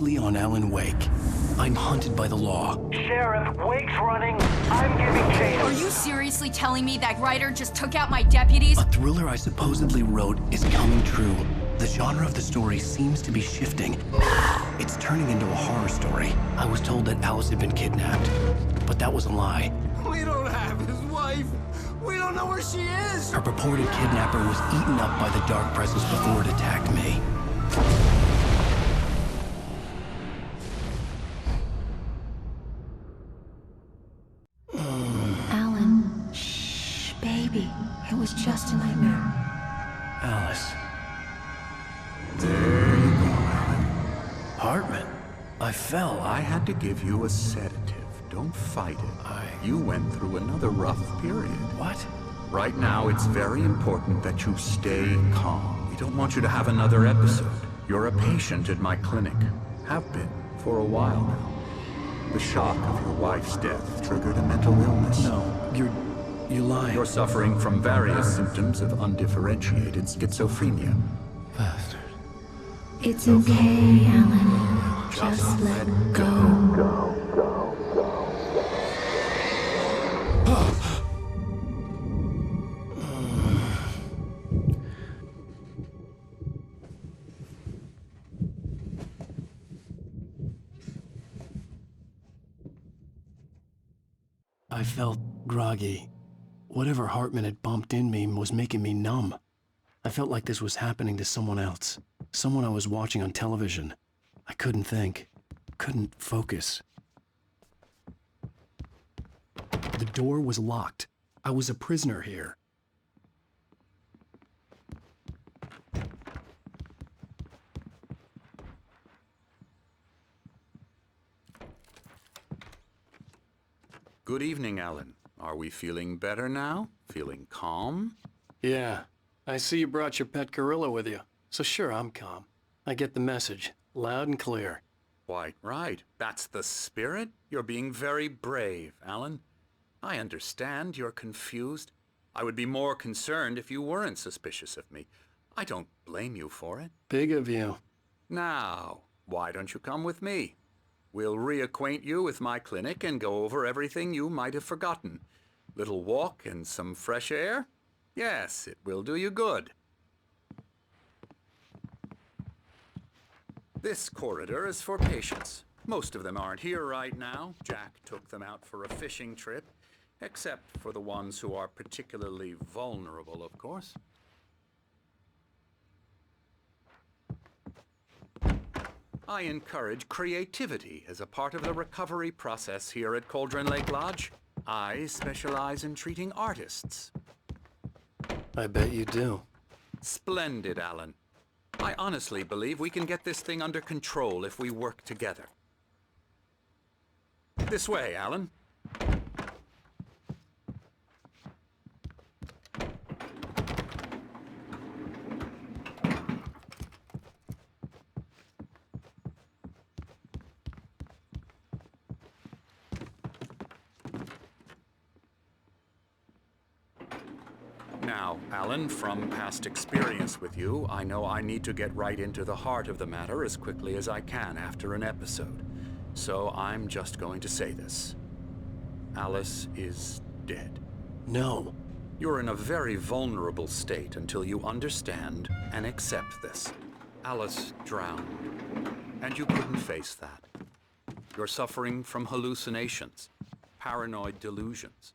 On Alan Wake. I'm hunted by the law. Sheriff, Wake's running. I'm giving chase. Are you seriously telling me that writer just took out my deputies? A thriller I supposedly wrote is coming true. The genre of the story seems to be shifting. It's turning into a horror story. I was told that Alice had been kidnapped, but that was a lie. We don't have his wife. We don't know where she is. Her purported kidnapper was eaten up by the dark presence before it attacked me. Alan, shh, baby. It was just a nightmare. Alice. There you go, Alan. Hartman. I fell. I had to give you a sedative. Don't fight it. You went through another rough period. What? Right now, it's very important that you stay calm. We don't want you to have another episode. You're a patient at my clinic. Have been for a while now. The shock of your wife's death triggered a mental illness. No, you lie. You're suffering from various symptoms of undifferentiated schizophrenia. Bastard. It's okay, Alan. Just let go. I felt groggy. Whatever Hartman had bumped in me was making me numb. I felt like this was happening to someone else. Someone I was watching on television. I couldn't think. Couldn't focus. The door was locked. I was a prisoner here. Good evening, Alan. Are we feeling better now? Feeling calm? Yeah. I see you brought your pet gorilla with you. So sure, I'm calm. I get the message. Loud and clear. Quite right. That's the spirit. You're being very brave, Alan. I understand you're confused. I would be more concerned if you weren't suspicious of me. I don't blame you for it. Big of you. Now, why don't you come with me? We'll reacquaint you with my clinic and go over everything you might have forgotten. Little walk and some fresh air? Yes, it will do you good. This corridor is for patients. Most of them aren't here right now. Jack took them out for a fishing trip, except for the ones who are particularly vulnerable, of course. I encourage creativity as a part of the recovery process here at Cauldron Lake Lodge. I specialize in treating artists. I bet you do. Splendid, Alan. I honestly believe we can get this thing under control if we work together. This way, Alan. Now, Alan, from past experience with you, I know I need to get right into the heart of the matter as quickly as I can after an episode. So I'm just going to say this. Alice is dead. No. You're in a very vulnerable state until you understand and accept this. Alice drowned, and you couldn't face that. You're suffering from hallucinations, paranoid delusions,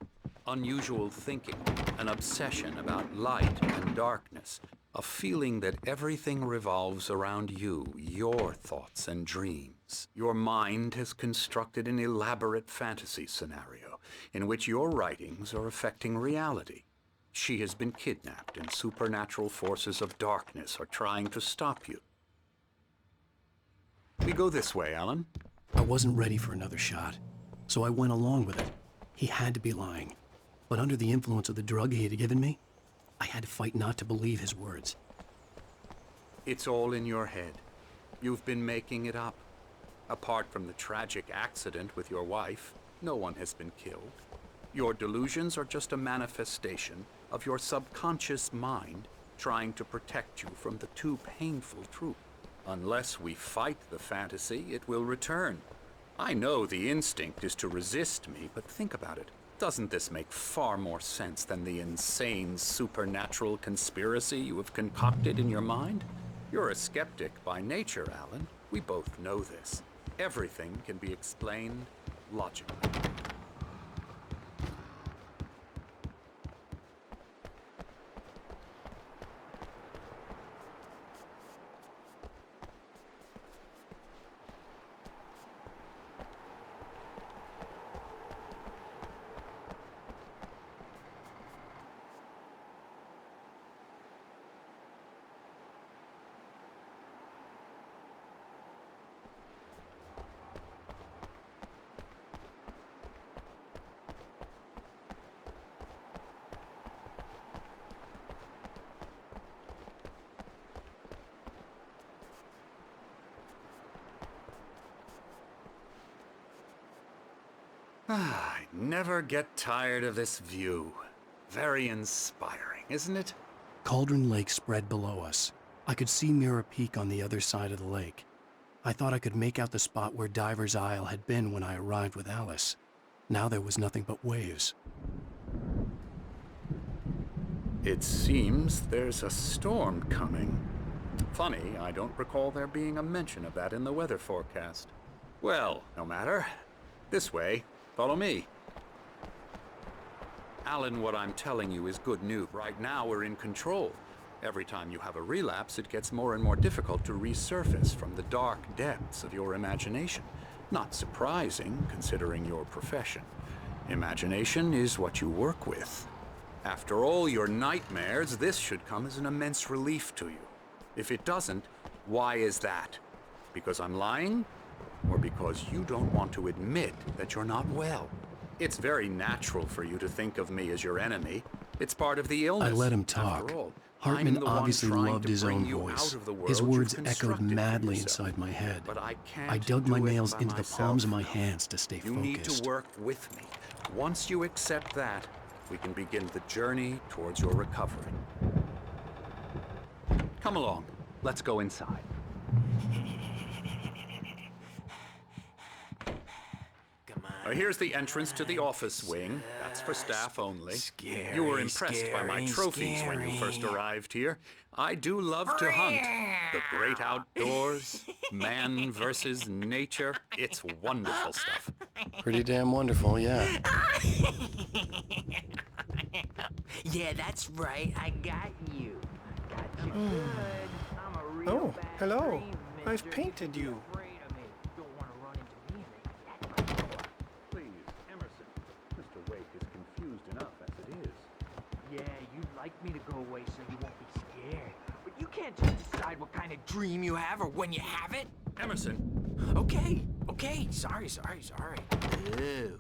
unusual thinking, an obsession about light and darkness, a feeling that everything revolves around you, your thoughts and dreams. Your mind has constructed an elaborate fantasy scenario in which your writings are affecting reality. She has been kidnapped, and supernatural forces of darkness are trying to stop you. We go this way, Alan. I wasn't ready for another shot, so I went along with it. He had to be lying. But under the influence of the drug he had given me, I had to fight not to believe his words. It's all in your head. You've been making it up. Apart from the tragic accident with your wife, no one has been killed. Your delusions are just a manifestation of your subconscious mind trying to protect you from the too painful truth. Unless we fight the fantasy, it will return. I know the instinct is to resist me, but think about it. Doesn't this make far more sense than the insane supernatural conspiracy you have concocted in your mind? You're a skeptic by nature, Alan. We both know this. Everything can be explained logically. I never get tired of this view. Very inspiring, isn't it? Cauldron Lake spread below us. I could see Mirror Peak on the other side of the lake. I thought I could make out the spot where Diver's Isle had been when I arrived with Alice. Now there was nothing but waves. It seems there's a storm coming. Funny, I don't recall there being a mention of that in the weather forecast. Well, no matter. This way. Follow me. Alan, what I'm telling you is good news. Right now, we're in control. Every time you have a relapse, it gets more and more difficult to resurface from the dark depths of your imagination. Not surprising, considering your profession. Imagination is what you work with. After all your nightmares, this should come as an immense relief to you. If it doesn't, why is that? Because I'm lying? Or because you don't want to admit that you're not well? It's very natural for you to think of me as your enemy. It's part of the illness. I let him talk. After all, Hartman I'm the one obviously trying loved to his bring own you voice. out of the world His words you've echoed constructed for madly yourself. inside my head. But I can't I dug do my it nails by into the myself. palms of my hands to stay You focused. need to work with me. Once you accept that, we can begin the journey towards your recovery. Come along. Let's go inside. Here's the entrance to the office wing. That's for staff only. You were impressed by my trophies when you first arrived here. I do love to hunt. The great outdoors, man versus nature. It's wonderful stuff. Pretty damn wonderful, yeah. Yeah, that's right. I got you. Got you good. I'm a real Oh, bad hello. dream, I've mister. painted you. Afraid of me. Don't want to run into me, maybe. That's my door. Please, Emerson. Mr. Wake is confused enough as it is. Yeah, you'd like me to go away so you won't be scared. But you can't just decide what kind of dream you have or when you have it. Emerson, Okay. Sorry. Ew.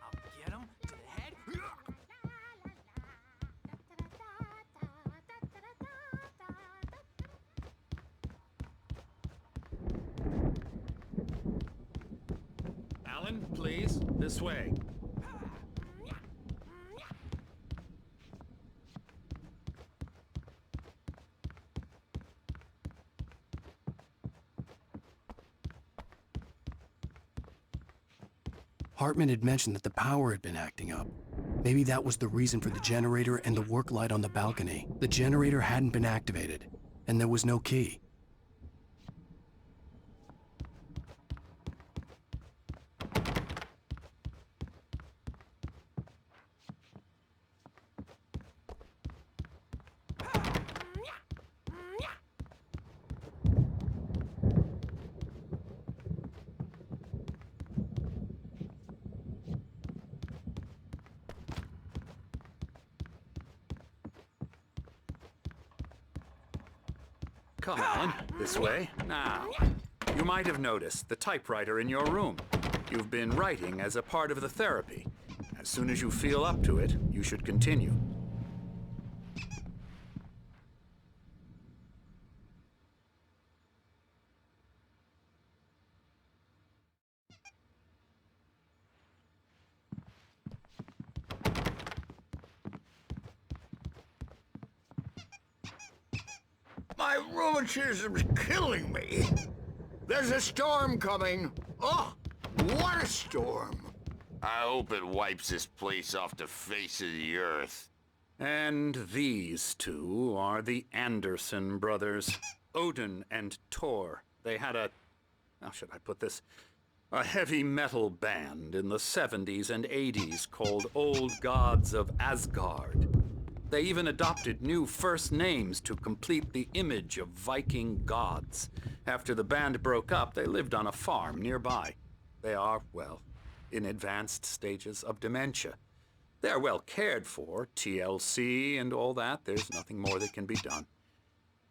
I'll get him to the head. Alan, please, this way. Hartman had mentioned that the power had been acting up. Maybe that was the reason for the generator and the work light on the balcony. The generator hadn't been activated, and there was no key. Come on, this way. Now, you might have noticed the typewriter in your room. You've been writing as a part of the therapy. As soon as you feel up to it, you should continue. My rheumatism's killing me. There's a storm coming. Oh, what a storm. I hope it wipes this place off the face of the earth. And these two are the Anderson brothers, Odin and Thor. They had a, how should I put this, a heavy metal band in the 70s and 80s called Old Gods of Asgard. They even adopted new first names to complete the image of Viking gods. After the band broke up, they lived on a farm nearby. They are, well, in advanced stages of dementia. They're well cared for, TLC and all that. There's nothing more that can be done.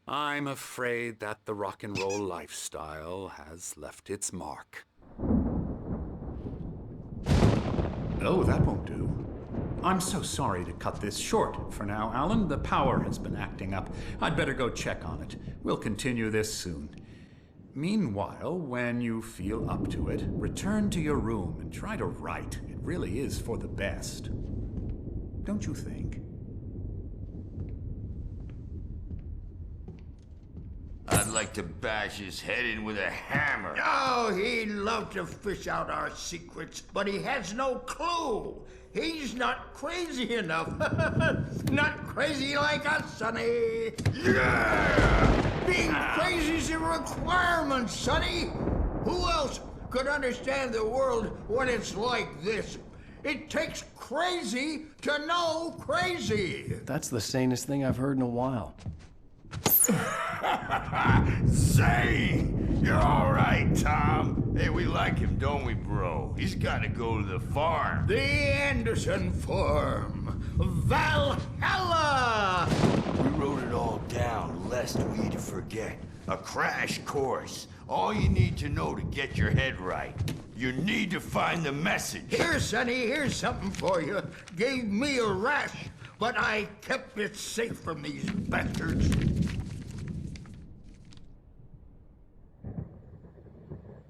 I'm afraid that the rock and roll lifestyle has left its mark. Oh, that won't do. I'm so sorry to cut this short for now, Alan. The power has been acting up. I'd better go check on it. We'll continue this soon. Meanwhile, when you feel up to it, return to your room and try to write. It really is for the best. Don't you think? I'd like to bash his head in with a hammer. Oh, he'd love to fish out our secrets, but he has no clue. He's not crazy enough. Not crazy like us, Sonny. Yeah! Being crazy's a requirement, Sonny. Who else could understand the world when it's like this? It takes crazy to know crazy. That's the sanest thing I've heard in a while. Say, you're all right, Tom. Hey, we like him, don't we, bro? He's got to go to the farm. The Anderson Farm. Valhalla! We wrote it all down, lest we'd forget. A crash course. All you need to know to get your head right. You need to find the message. Here, Sonny, here's something for you. Gave me a rash, but I kept it safe from these bastards.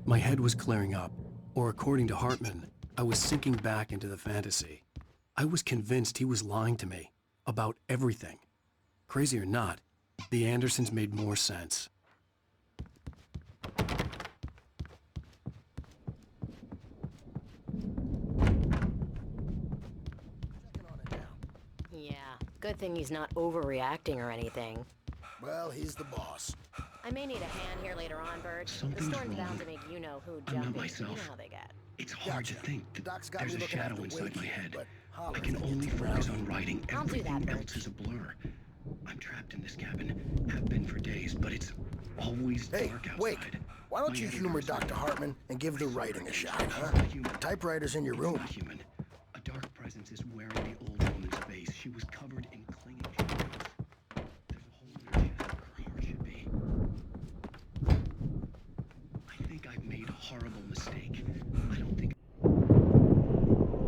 My head was clearing up, or according to Hartman, I was sinking back into the fantasy. I was convinced he was lying to me about everything. Crazy or not, the Andersons made more sense. Yeah, good thing he's not overreacting or anything. Well, he's the boss. I may need a hand here later on, Bert. Something's the storm's wrong. bound to make you know who I'm jump not in. myself. You know how they get. It's hard to think that Doc's got there's me a looking shadow after inside my Wakey, head. but I Hollis can gets only around. focus on writing. I'll do that, Everything Bert. else is a blur. I'm trapped in this cabin. Have been for days, but it's always Hey, dark outside. wait. Why don't My you editor humor is Dr. like, Hartman and give the "I swear writing a it's shot, not huh? human. Typewriter's in your It's room. not human. A dark presence is wearing the old woman's face. She was covered in clinging shadows. There's a hole in her chest where her heart should be. I think I've made a horrible mistake. I don't think...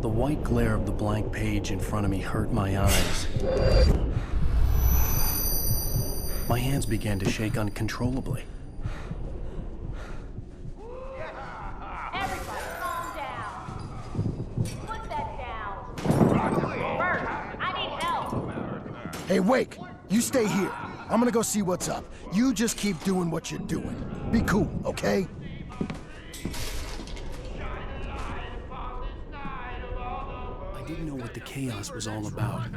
The white glare of the blank page in front of me hurt my eyes. My hands began to shake uncontrollably. Everybody, calm down. Put that down. Bert, I need help. Hey, Wake, you stay here. I'm gonna go see what's up. You just keep doing what you're doing. Be cool, okay? I didn't know what the chaos was all about,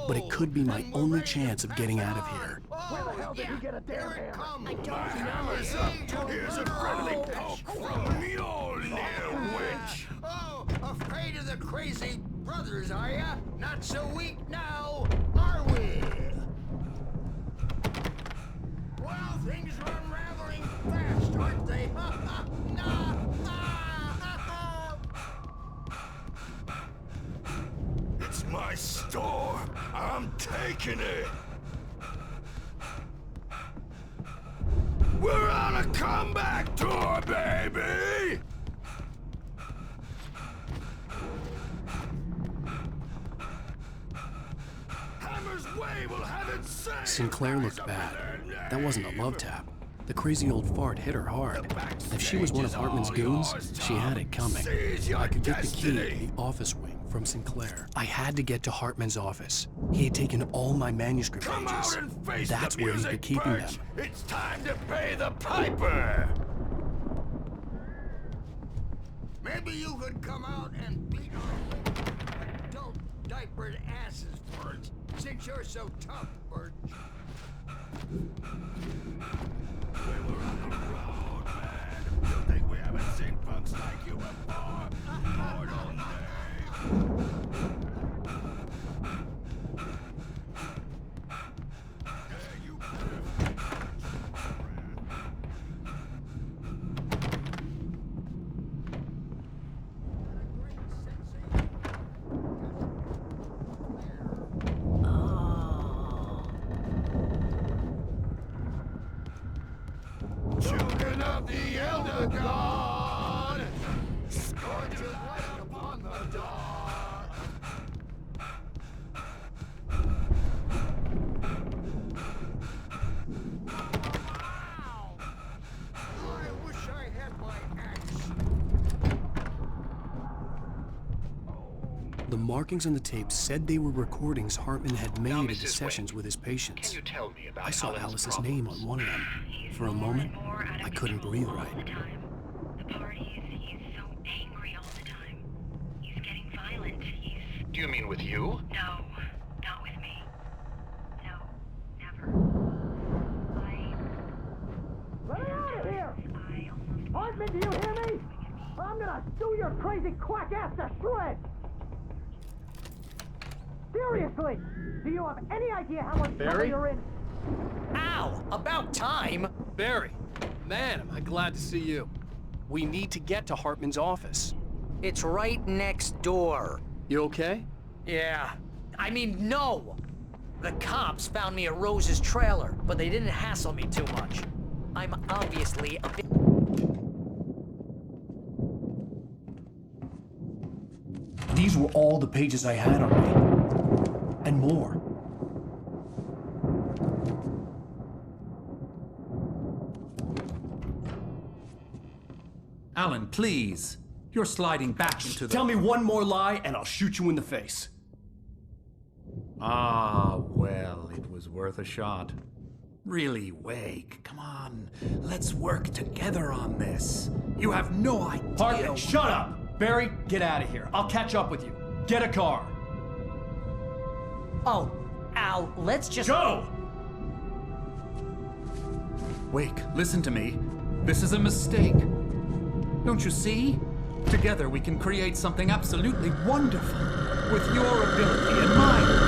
but it could be my only chance of getting out of here. Where the hell did he get a damn hammer? I don't know. Here's a friendly poke from Mjolnir, witch. Oh, afraid of the crazy brothers, are ya? Not so weak now, are we? Well, things are unraveling fast, aren't they? It's my store. I'm taking it. We're on a comeback tour, baby! Hammer's way will have it saved. Sinclair looked bad. That wasn't a love tap. The crazy old fart hit her hard. If she was one of Hartman's goons, she had it coming. I could get the key to the office wing from Sinclair. I had to get to Hartman's office. He had taken all my manuscript Come pages. out and face That's the where he'd music, been keeping Birch. them. It's time to pay the piper. Maybe you could come out and beat our adult diapered asses, Birch, since you're so tough, Birch. We were on the road, man. You think we haven't seen punks like you before? Lord only. Children of the Elder God, scorches right upon the dawn. Wow! I wish I had my axe. The markings on the tape said they were recordings Hartman had made at the sessions with his patients. Can you tell me about I saw Alan's Alice's problems? name on one of them. For a moment, I couldn't breathe right. The parties, he's so angry all the time. He's getting violent. Do you mean with you? No, not with me. No, never. Let me out of here! I almost... Hartman, do you hear me? I'm gonna stew your crazy quack ass to shreds! Seriously! Do you have any idea how much trouble you're in? Ow! About time! Barry, man, am I glad to see you. We need to get to Hartman's office. It's right next door. You okay? Yeah. I mean, no! The cops found me at Rose's trailer, but they didn't hassle me too much. I'm obviously a bit... These were all the pages I had on me. And more. Alan, please. You're sliding back into the... Tell me one more lie and I'll shoot you in the face. Ah, well, it was worth a shot. Really, Wake, come on. Let's work together on this. You have no idea... Hartman, shut up! Barry, get out of here. I'll catch up with you. Get a car. Oh, Al, let's just... Go! Wake, listen to me. This is a mistake. Don't you see? Together we can create something absolutely wonderful. With your ability and mine.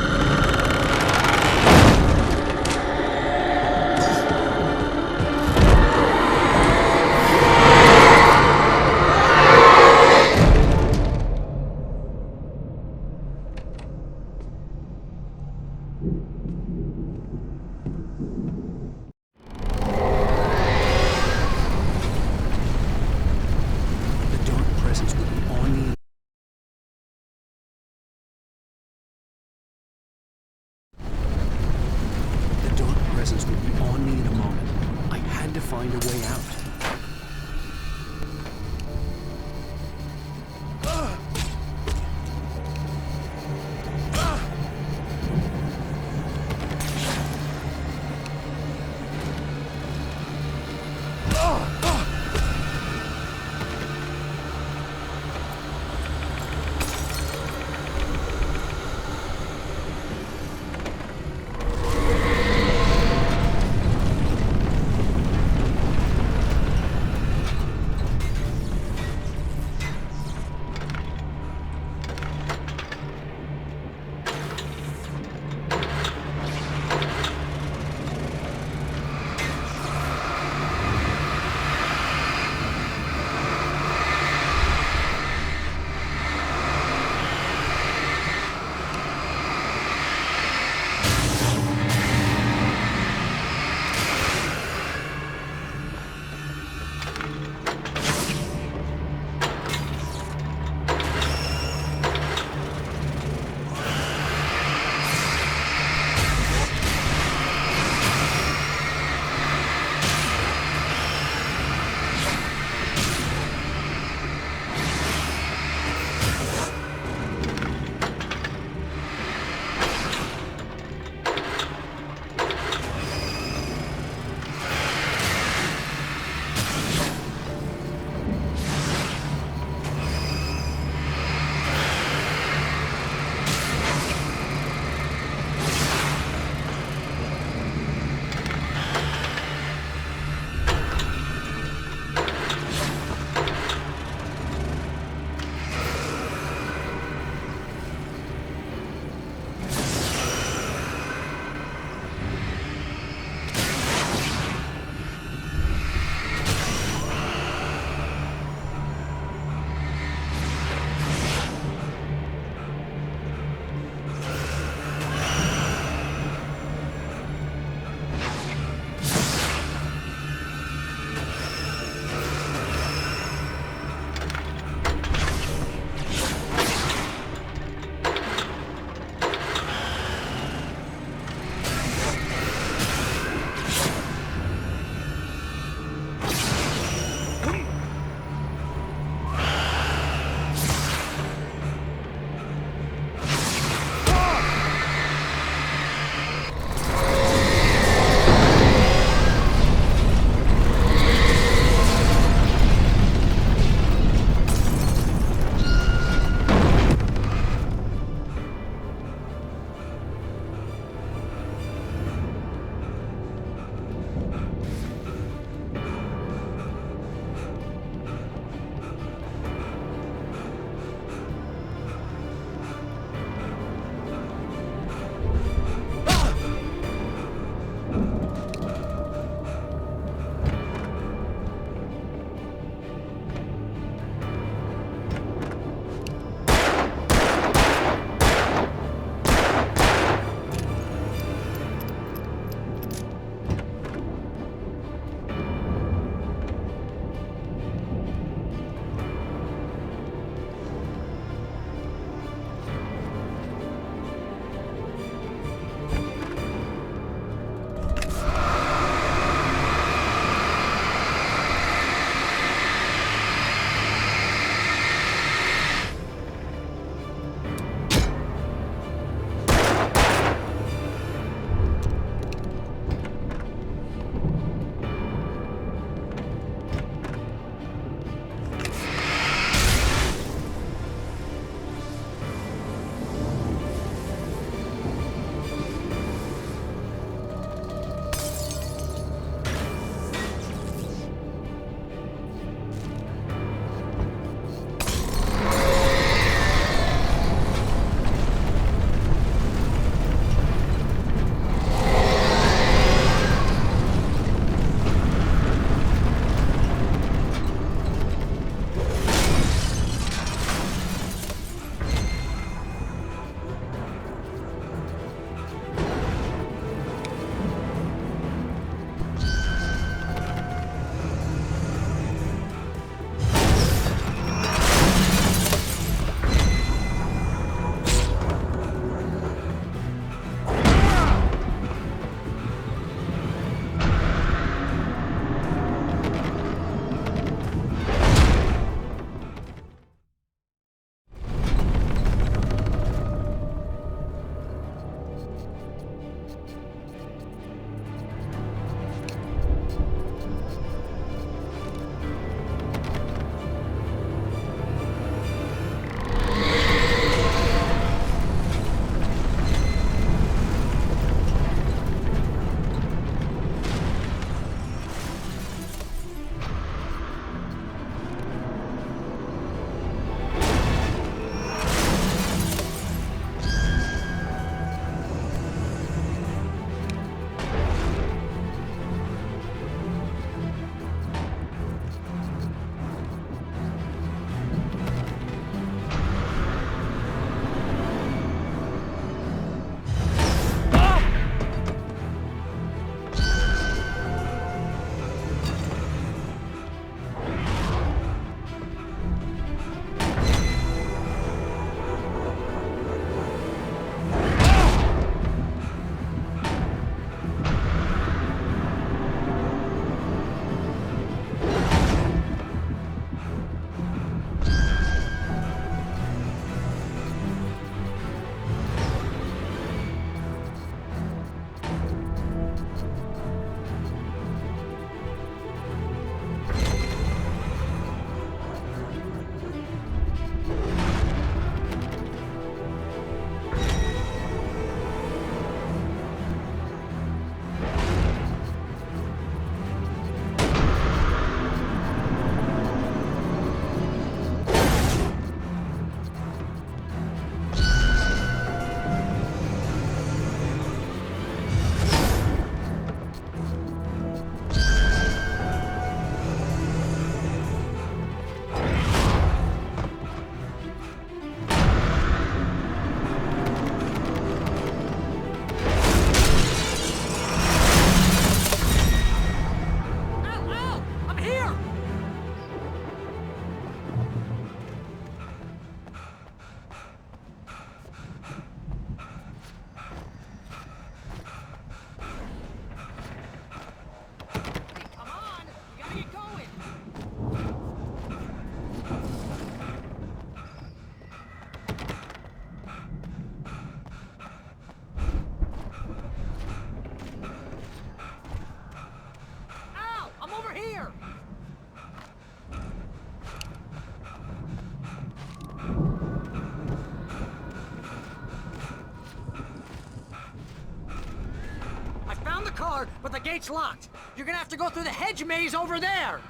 trailer, but the gate's locked. You're gonna have to go through the hedge maze over there.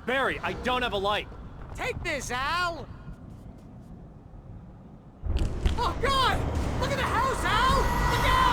Barry, I don't have a light. Take this, Al! Oh, God! Look at the house, Al! Look out!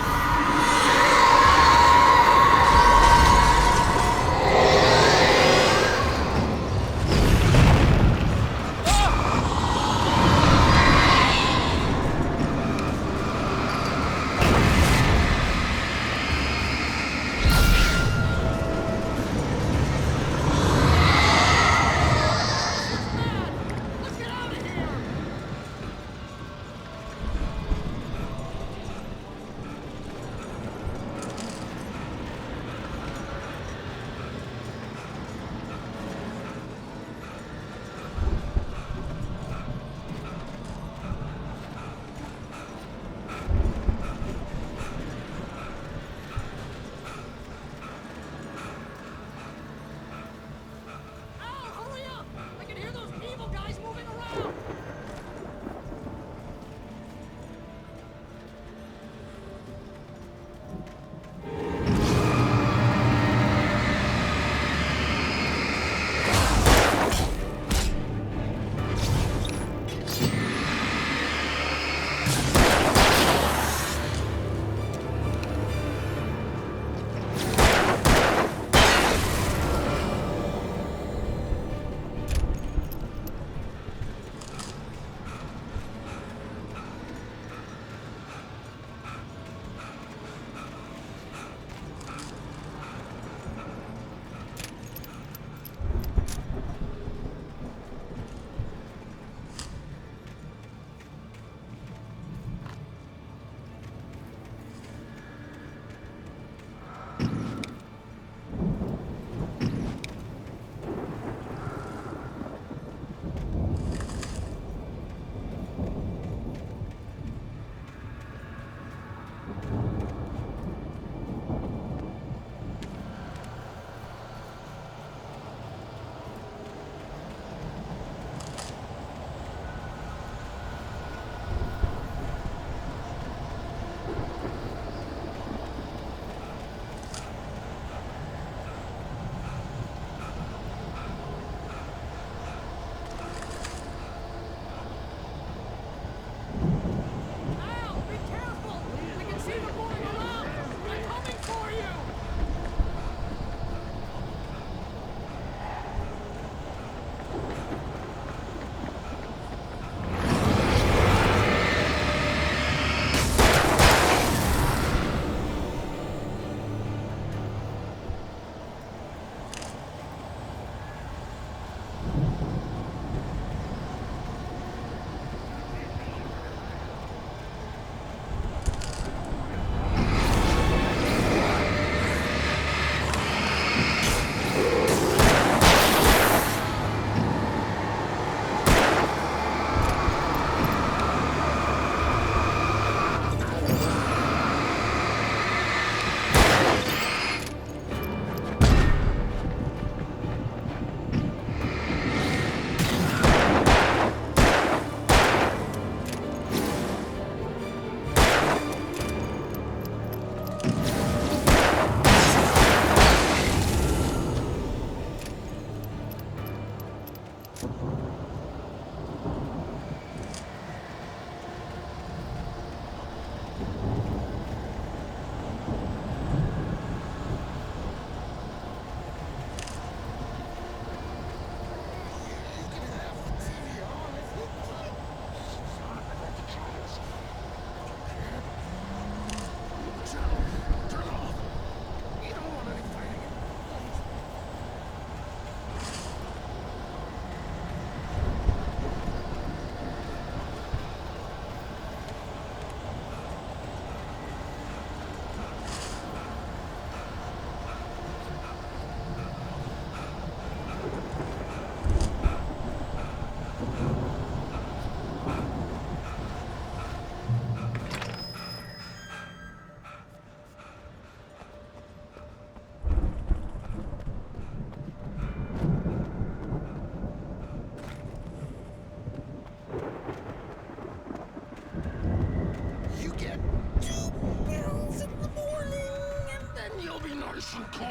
nice and calm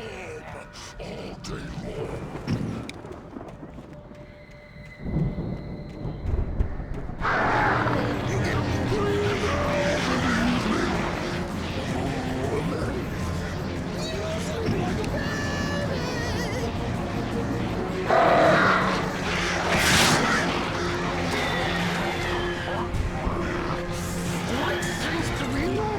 all day long.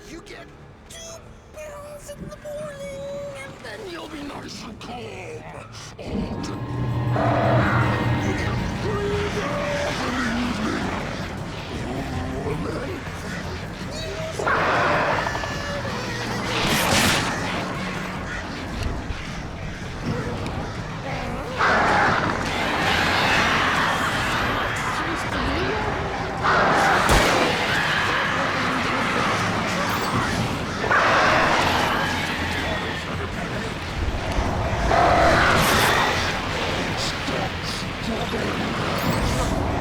You get 2 pills in the morning, and then you'll be nice and calm all day. You get 3 pills in the evening, and then stop struggling.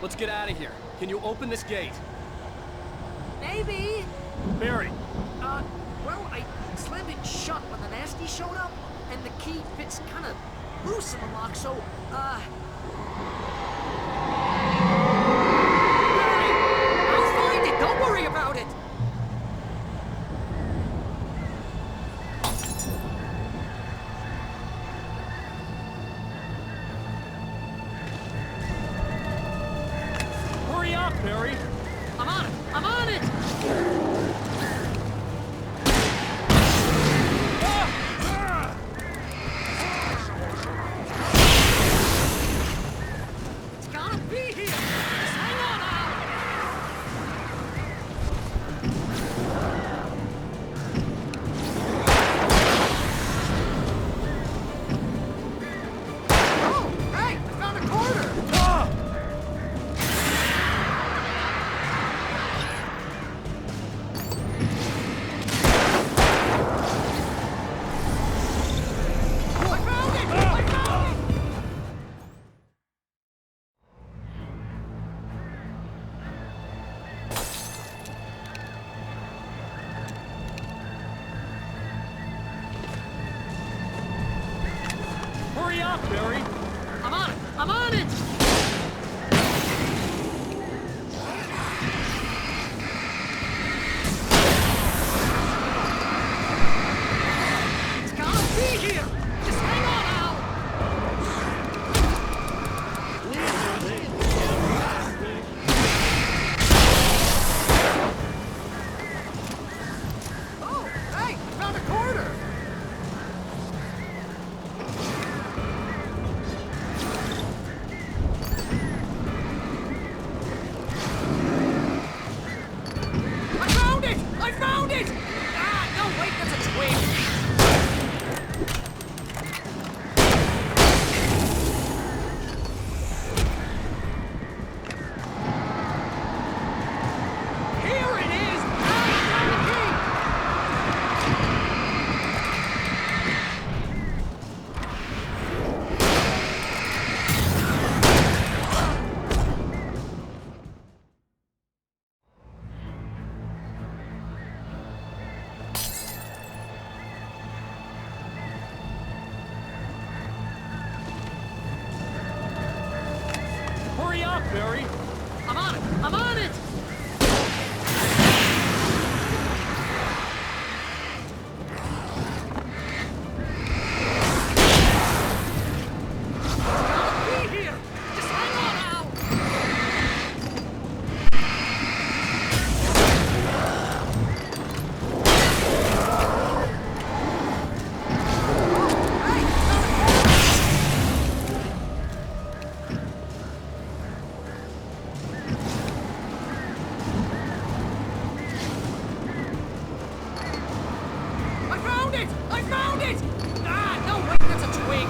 Let's get out of here. Can you open this gate? Maybe. Barry! Well, I slammed it shut when the nasty showed up, and the key fits kind of loose in the lock, so, Barry! I'll find it! Don't worry about it! Hurry up, Barry! I'm on it! I'm on it! It's gotta be here! Just hang on out! Oh! Hey! I found a corner! Hurry up, Barry! I'm on it! I'm on it! It's gotta be here! Just hang on out! Oh, hey! I found a corner! Barry! I'm on it! I'm on it! Be here! Just hang on now! I found it! I found it! Ah, no, wait, that's a twig!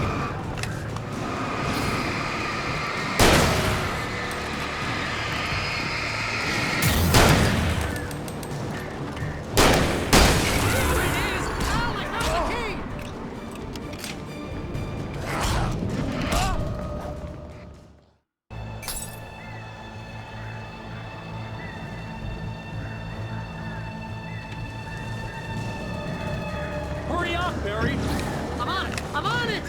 Here it is! Al, I found the key! Hurry up, Barry! I'm on it! I'm on it!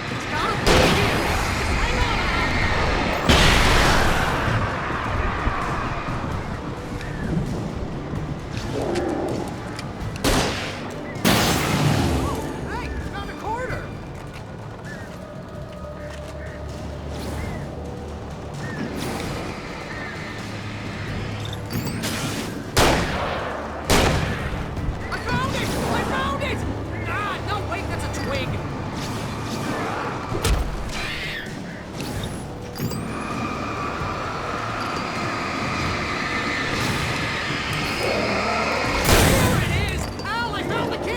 It's gotta be here! Just hang on now! Oh, hey, found a quarter! I found it! I found it! Ah, no, wait, that's a twig! Here it is! Al, I found the key!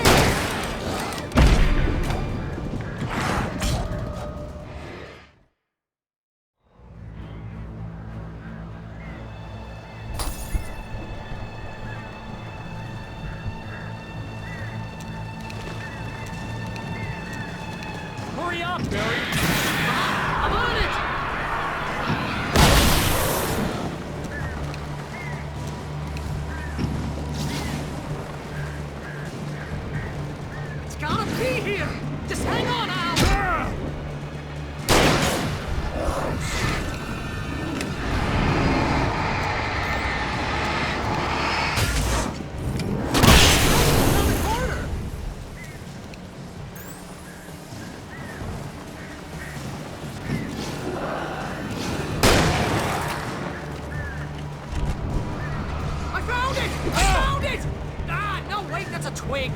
Hurry up, Barry! I'm on it! It's gotta be here! Just hang on, Al! Found the corner! I found it! I found it! Ah, no, wait, that's a twig!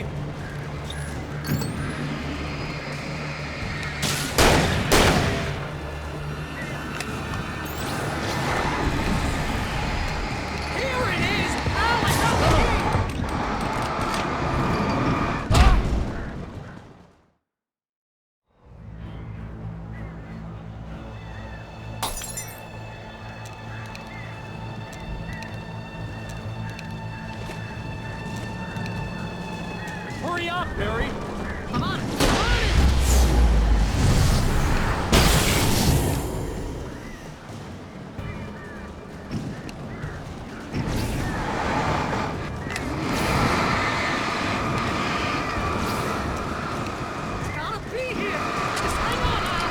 Here it is! Al, I found the key! Ah! Hurry up, Barry! I'm on it! I'm on it! It's gotta be here! Just hang on, Al!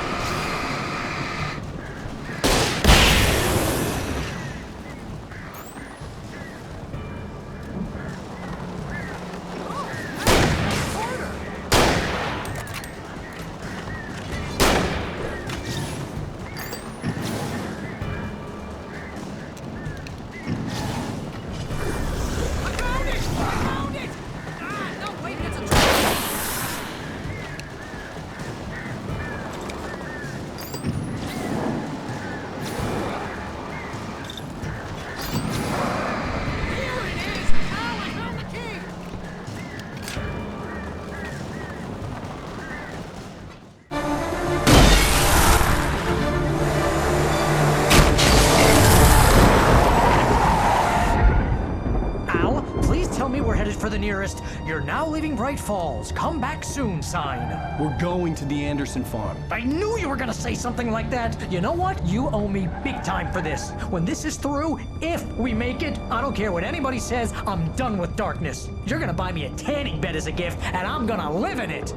You're now leaving Bright Falls. Come back soon sign. We're going to the Anderson farm. I knew you were gonna say something like that. You know what? You owe me big time for this. When this is through, if we make it, I don't care what anybody says, I'm done with darkness. You're gonna buy me a tanning bed as a gift, and I'm gonna live in it.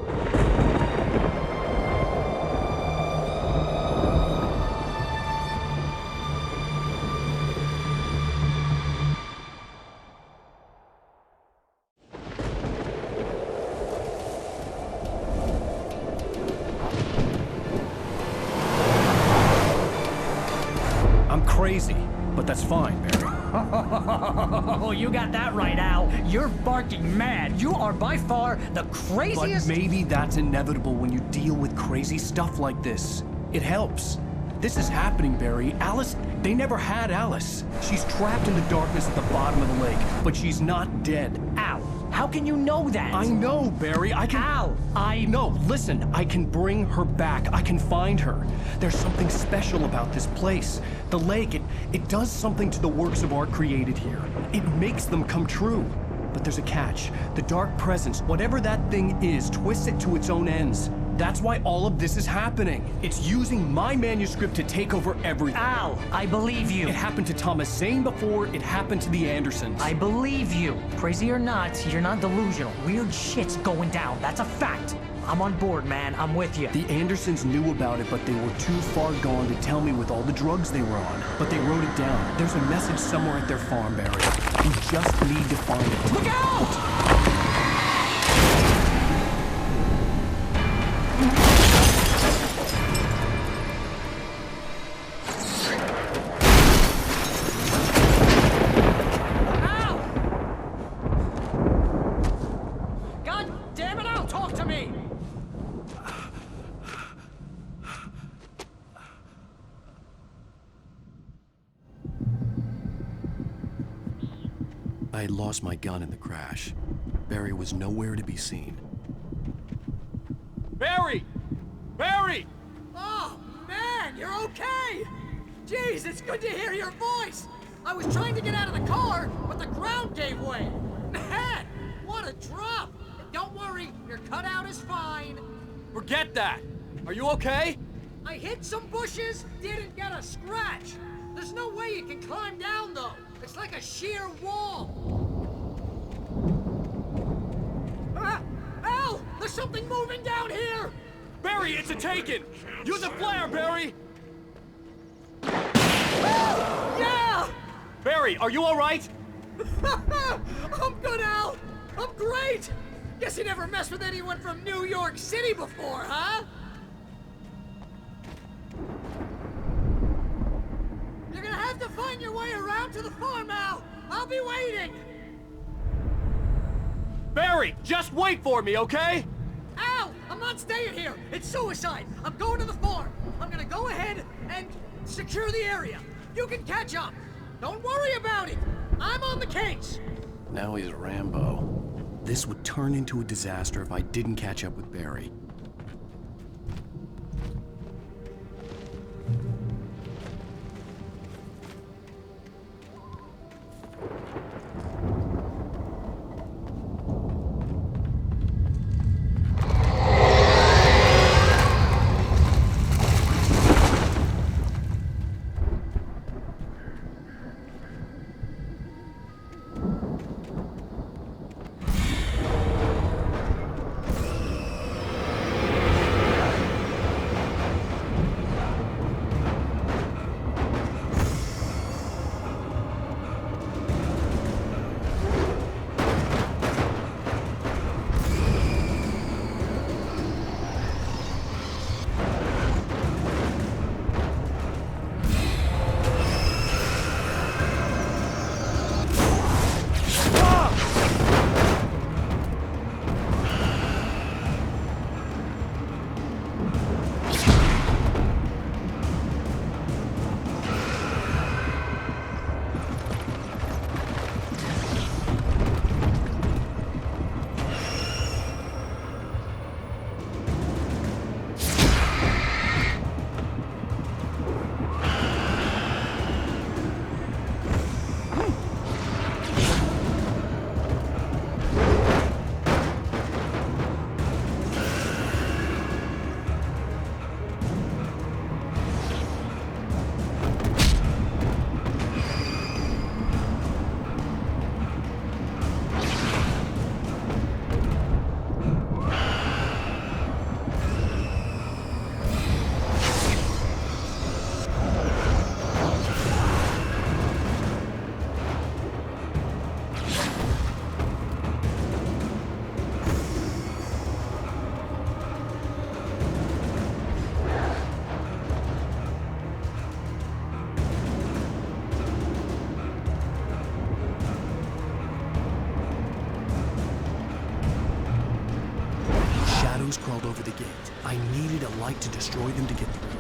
Crazy, but that's fine, Barry. Oh, you got that right, Al. You're barking mad. You are by far the craziest... But maybe that's inevitable when you deal with crazy stuff like this. It helps. This is happening, Barry. Alice, they never had Alice. She's trapped in the darkness at the bottom of the lake, but she's not dead. Al, how can you know that? I know, Barry. I can... Al, No, listen. I can bring her back. I can find her. There's something special about this place. The lake, it does something to the works of art created here. It makes them come true. But there's a catch. The dark presence, whatever that thing is, twists it to its own ends. That's why all of this is happening. It's using my manuscript to take over everything. Al, I believe you. It happened to Thomas Zane before, it happened to the Andersons. I believe you. Crazy or not, you're not delusional. Weird shit's going down. That's a fact. I'm on board, man. I'm with you. The Andersons knew about it, but they were too far gone to tell me with all the drugs they were on. But they wrote it down. There's a message somewhere at their farm, Barry. We just need to find it. Look out! I had lost my gun in the crash. Barry was nowhere to be seen. Barry! Barry! Oh, man, you're okay! Jeez, it's good to hear your voice! I was trying to get out of the car, but the ground gave way! Man, what a drop! Don't worry, your cutout is fine. Forget that! Are you okay? I hit some bushes, didn't get a scratch. There's no way you can climb down, though. It's like a sheer wall. Al! There's something moving down here! Barry, it's a taken! Use a flare, Barry! Yeah! Barry, are you alright? I'm good, Al! I'm great! Guess you never messed with anyone from New York City before, huh? You're gonna have to find your way around to the farm, Al! I'll be waiting! Barry, just wait for me, okay? Al! I'm not staying here! It's suicide! I'm going to the farm! I'm gonna go ahead and secure the area! You can catch up! Don't worry about it! I'm on the case! Now he's Rambo. This would turn into a disaster if I didn't catch up with Barry. light to destroy them to get through.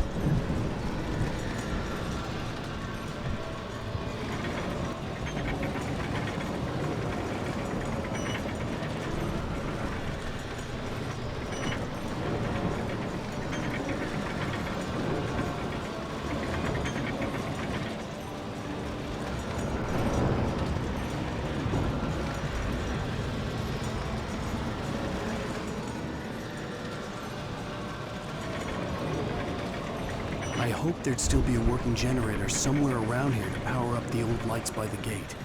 I hoped there'd still be a working generator somewhere around here to power up the old lights by the gate.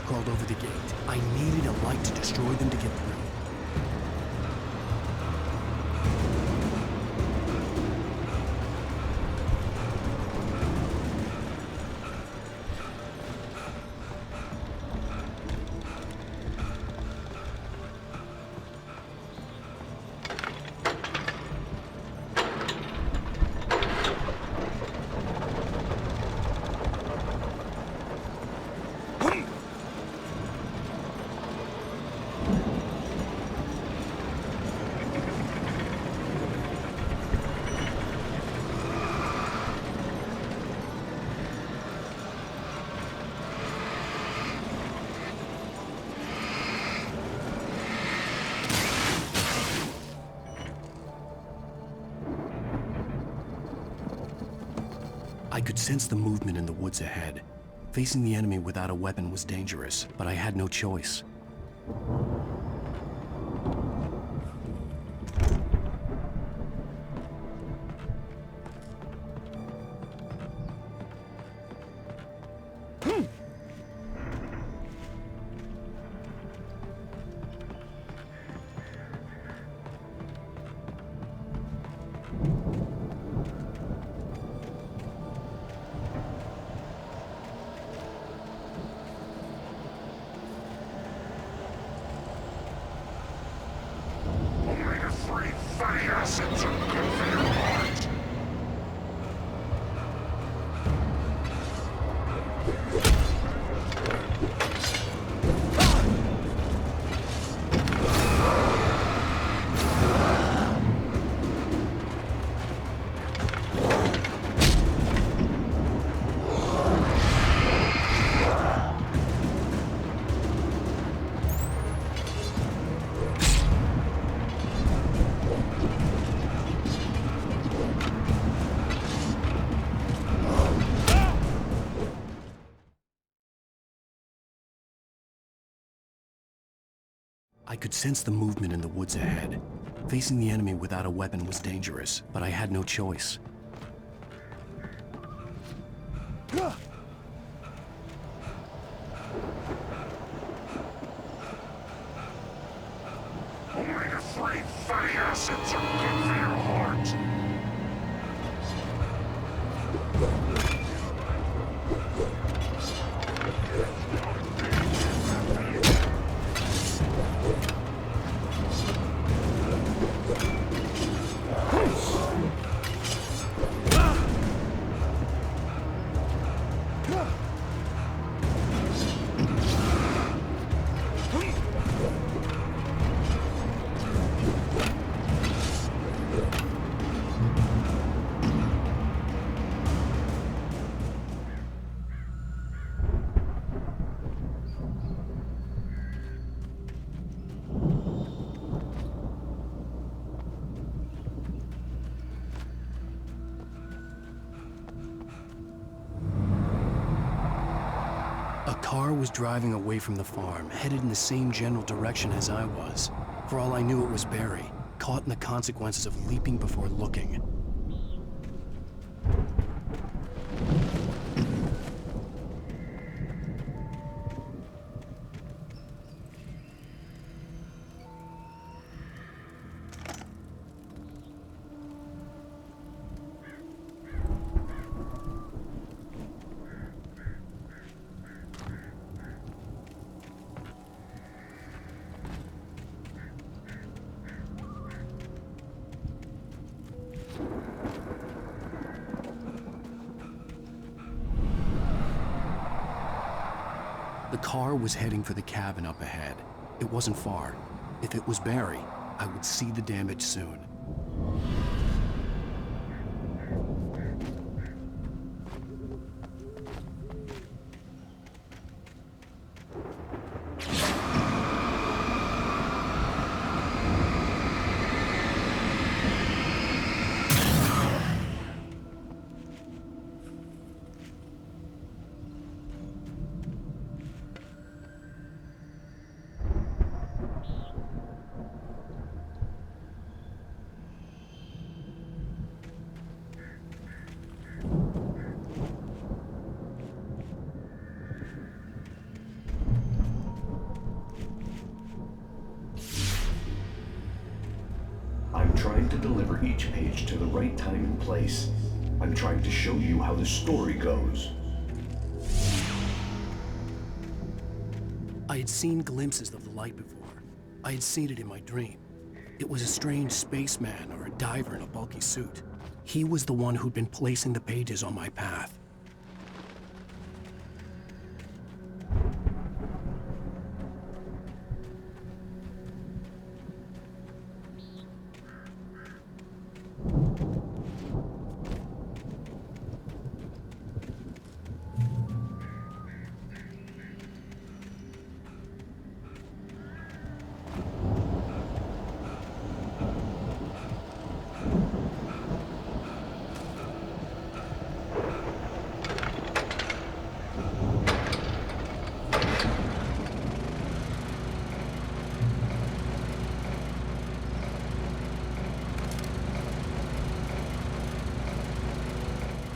Crawled over the gate. I needed a light to destroy them to get through. I could sense the movement in the woods ahead. Facing the enemy without a weapon was dangerous, but I had no choice. I could sense the movement in the woods ahead. Facing the enemy without a weapon was dangerous, but I had no choice. Omega-3 fatty acids are good for your heart. A car was driving away from the farm, headed in the same general direction as I was. For all I knew, it was Barry, caught in the consequences of leaping before looking. The car was heading for the cabin up ahead. It wasn't far. If it was Barry, I would see the damage soon. I'm trying to deliver each page to the right time and place. I'm trying to show you how the story goes. I had seen glimpses of the light before. I had seen it in my dream. It was a strange spaceman or a diver in a bulky suit. He was the one who'd been placing the pages on my path.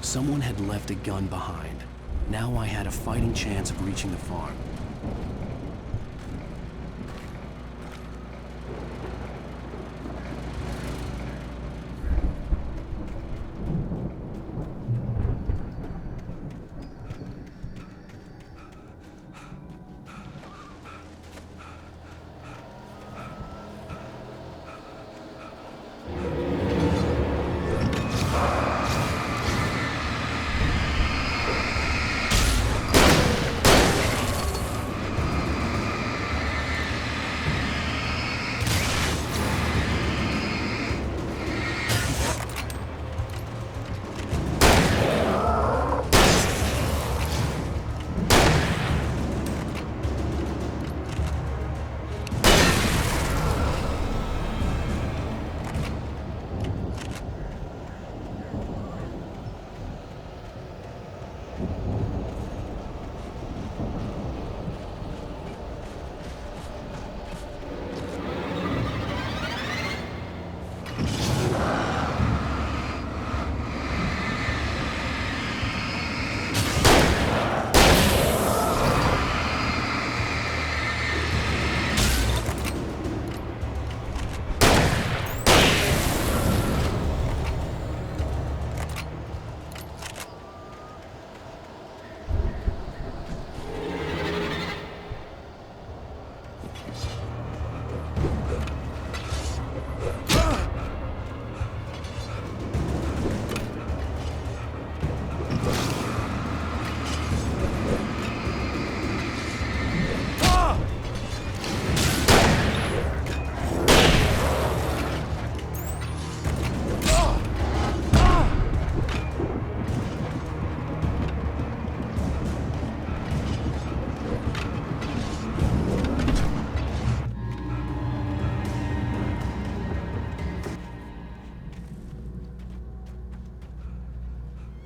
Someone had left a gun behind. Now I had a fighting chance of reaching the farm.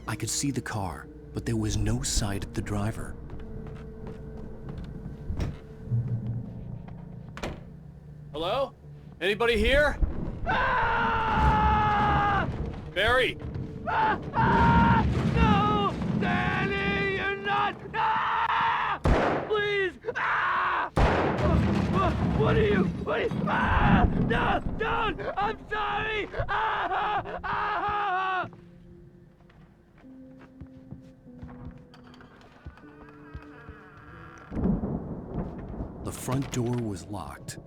I could see the car, but there was no sight of the driver. Hello? Anybody here? Barry! No! Danny, you're not! Please! What are you? No! Don't! I'm sorry! The front door was locked.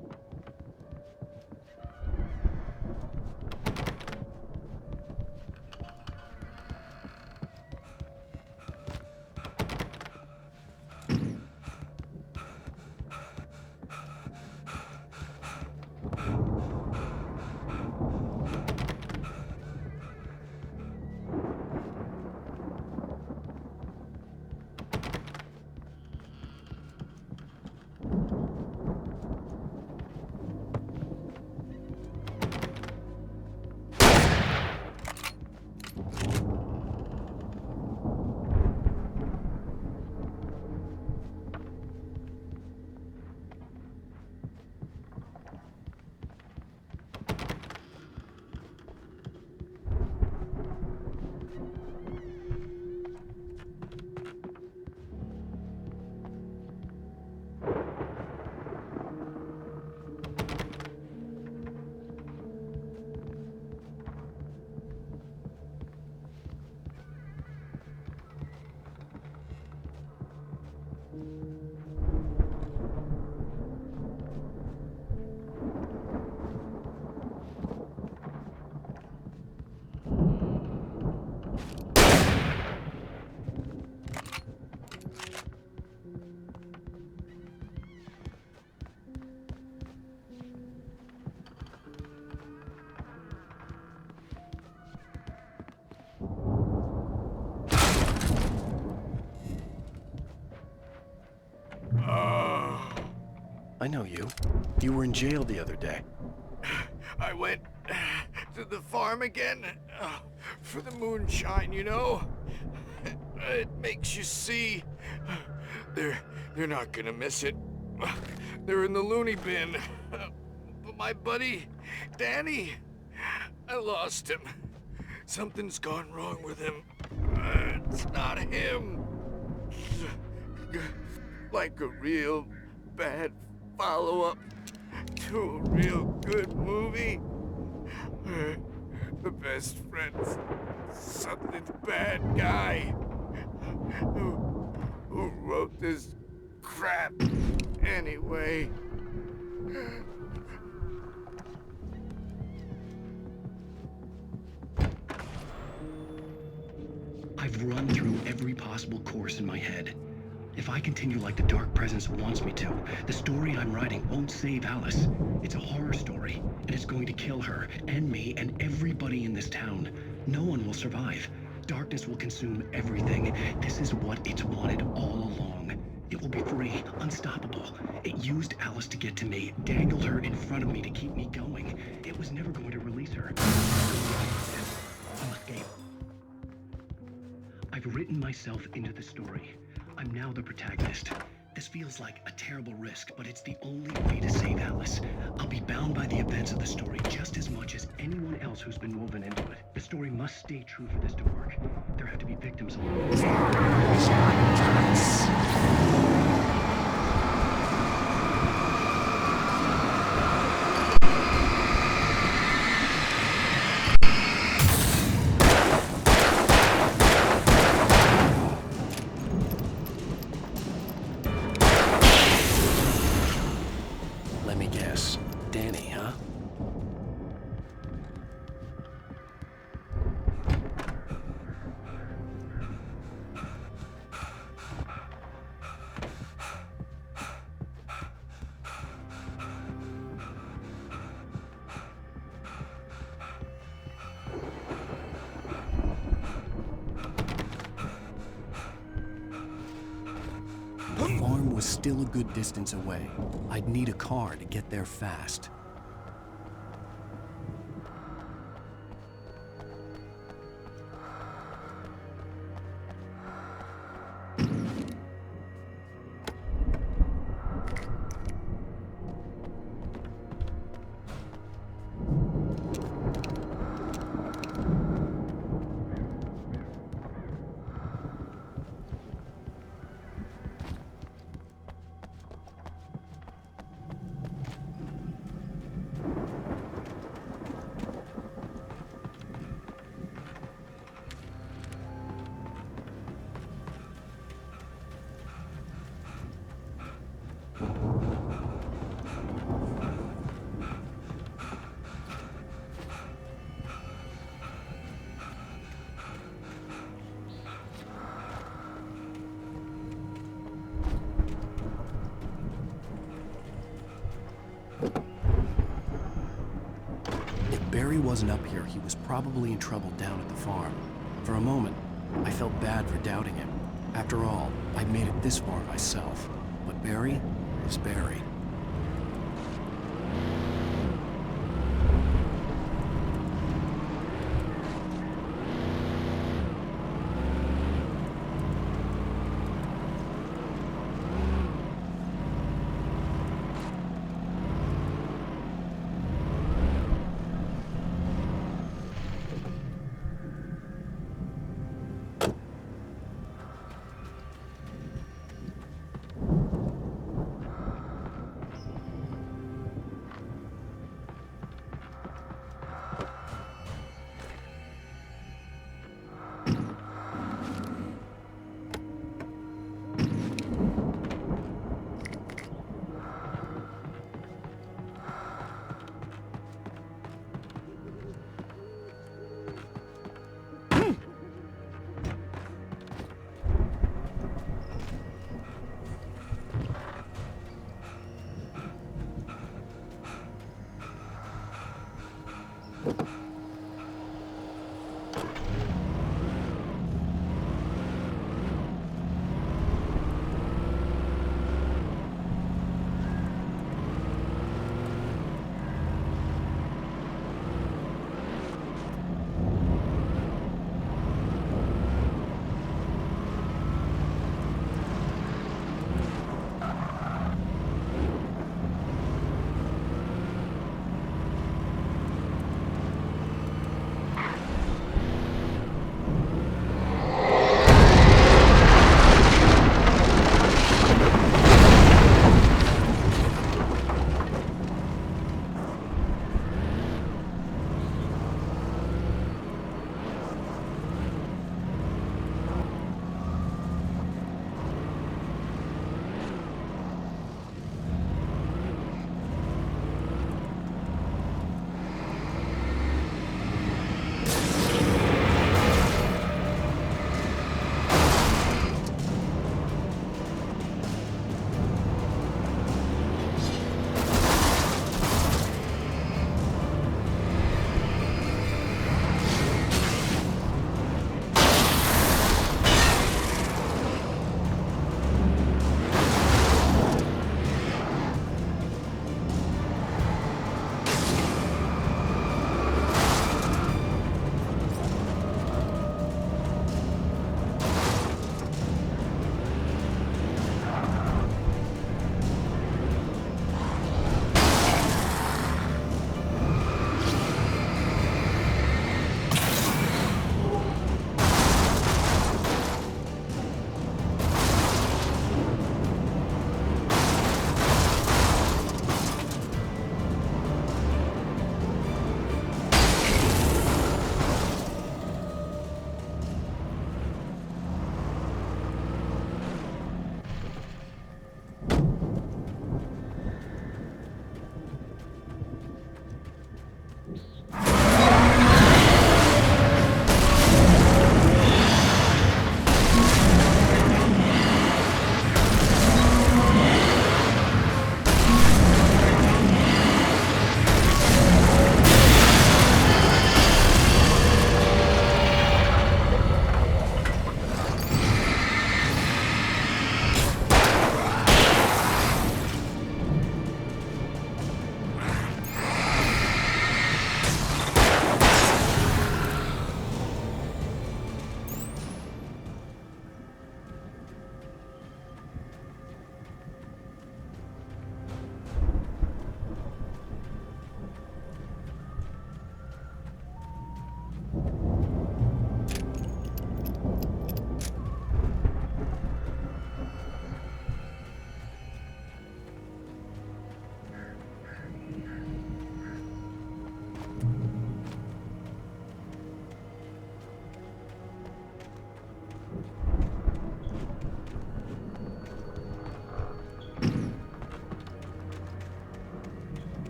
I know you. You were in jail the other day. I went to the farm again for the moonshine, you know? It makes you see. They're not gonna miss it. They're in the loony bin. But my buddy, Danny, I lost him. Something's gone wrong with him. It's not him. Like a real bad follow-up to a real good movie. The best friend's something's bad guy who wrote this crap anyway. I've run through every possible course in my head. If I continue like the Dark Presence wants me to, the story I'm writing won't save Alice. It's a horror story, and it's going to kill her, and me, and everybody in this town. No one will survive. Darkness will consume everything. This is what it's wanted all along. It will be free, unstoppable. It used Alice to get to me, dangled her in front of me to keep me going. It was never going to release her. I'll escape. I've written myself into the story. I'm now the protagonist. This feels like a terrible risk, but it's the only way to save Alice. I'll be bound by the events of the story just as much as anyone else who's been woven into it. The story must stay true for this to work. There have to be victims along the way. Let me guess. Danny, huh? The farm was still a good distance away. I'd need a car to get there fast. Barry wasn't up here, he was probably in trouble down at the farm. For a moment, I felt bad for doubting him. After all, I'd made it this far myself. But Barry was Barry.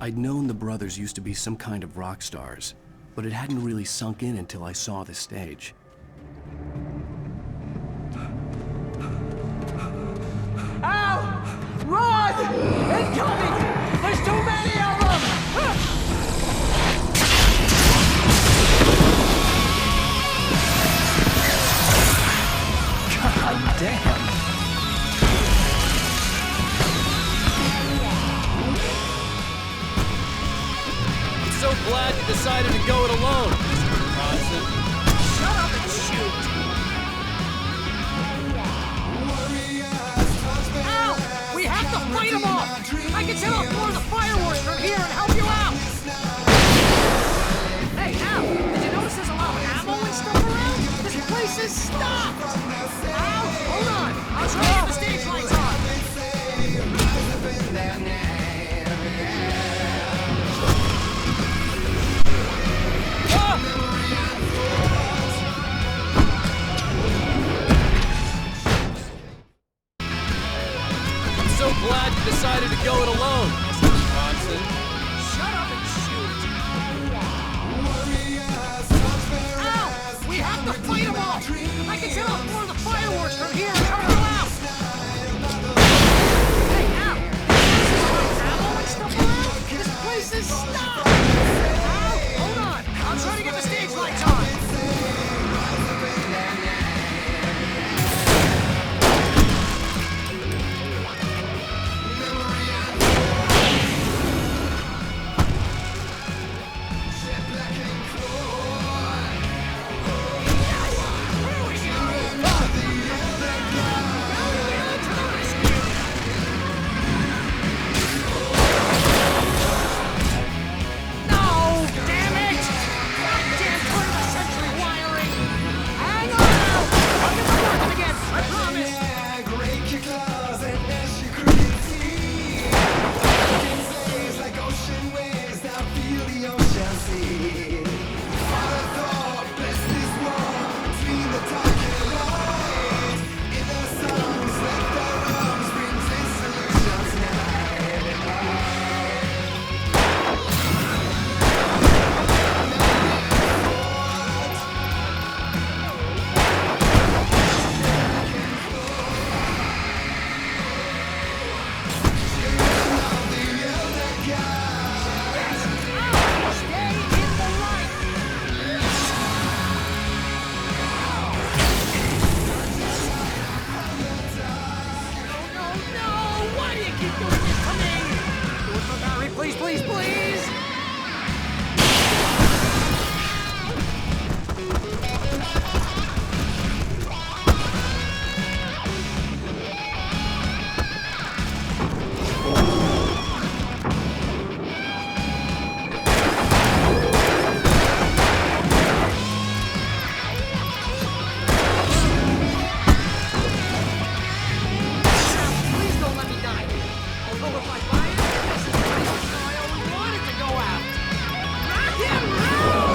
I'd known the brothers used to be some kind of rock stars, but it hadn't really sunk in until I saw the stage. Ow! Run! Incoming! There's too many of them! God damn! I'm so glad you decided to go it alone, Mr. Bronson. Shut up and shoot! Ow! We have to fight them off! I can set off more of the fireworks from here and help you out! Hey, Al! Did you notice there's a lot of ammo and stuff around? This place is stopped! Al, hold on! I'll try to get the stage lights on! I'm so glad you decided to go it alone, Mr. Bronson. Shut up and shoot! Ow! We have to fight them off! I can set off more of the fireworks from here and help you out! Hey, Al! There's a lot of ammo and stuff around? This place is stopped! Al, hold on! I'll try to get the stage lights on! Please, please, please! Please don't let me die. Although if I buy it, this is I only wanted to go out. Rock and roll!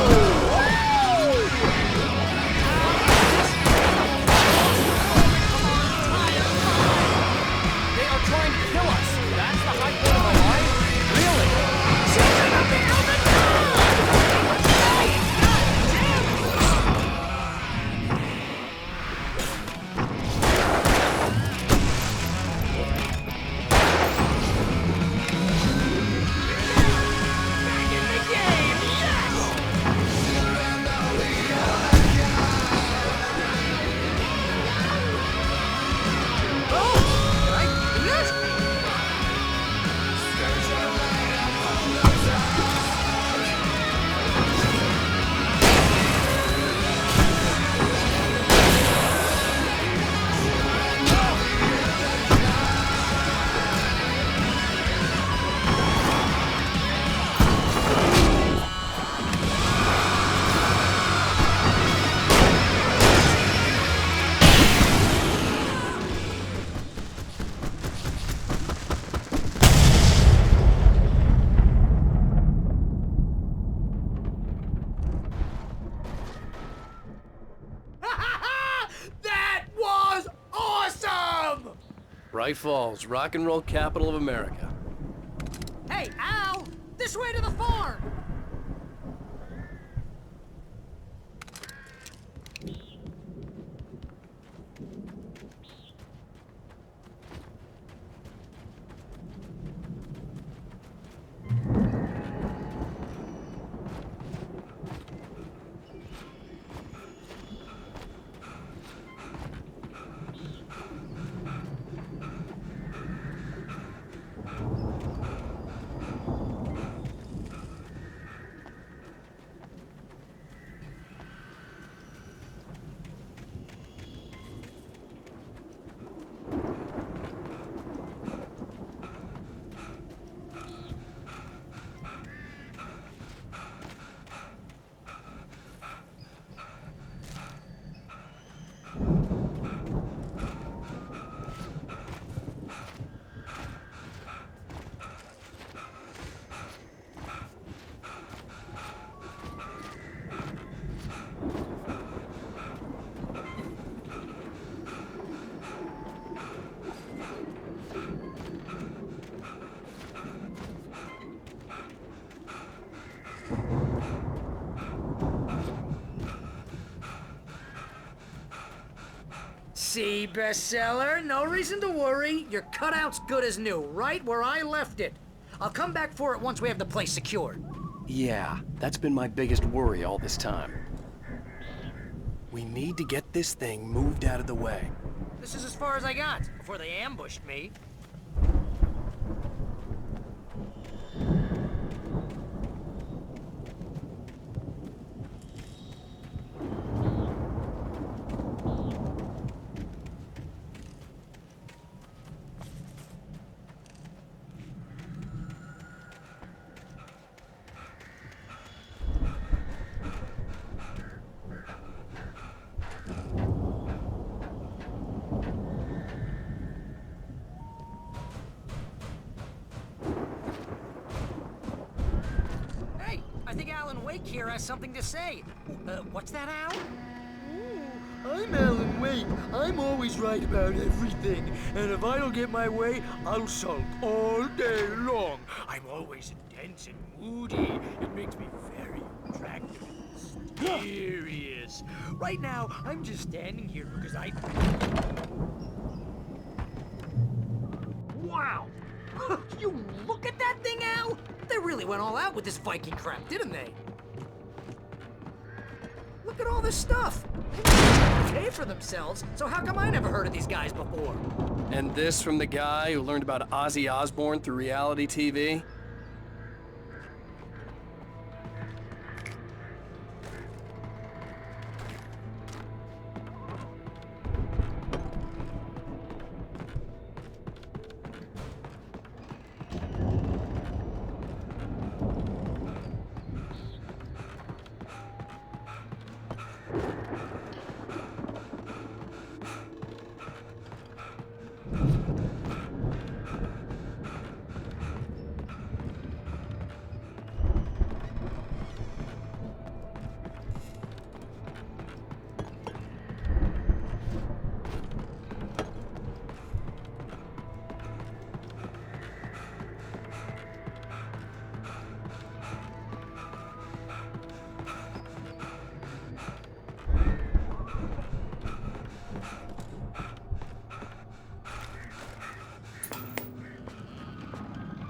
They are trying to kill us. That's the high point of my life? Really? Season of the Elder God! Back in the game, yes! Oh, can I do this? That was awesome! Bright Falls, rock and roll capital of America. Hey, Al! This way to the farm! See, bestseller? No reason to worry. Your cutout's good as new, right where I left it. I'll come back for it once we have the place secured. Yeah, that's been my biggest worry all this time. We need to get this thing moved out of the way. This is as far as I got before they ambushed me. I think Alan Wake here has something to say. What's that, Al? I'm Alan Wake. I'm always right about everything. And if I don't get my way, I'll sulk all day long. I'm always intense and moody. It makes me very attractive and mysterious. Right now, I'm just standing here because I... Wow! You look at that thing, Al? They really went all out with this Viking crap, didn't they? Look at all this stuff. They pay for themselves, so how come I never heard of these guys before? And this from the guy who learned about Ozzy Osbourne through reality TV?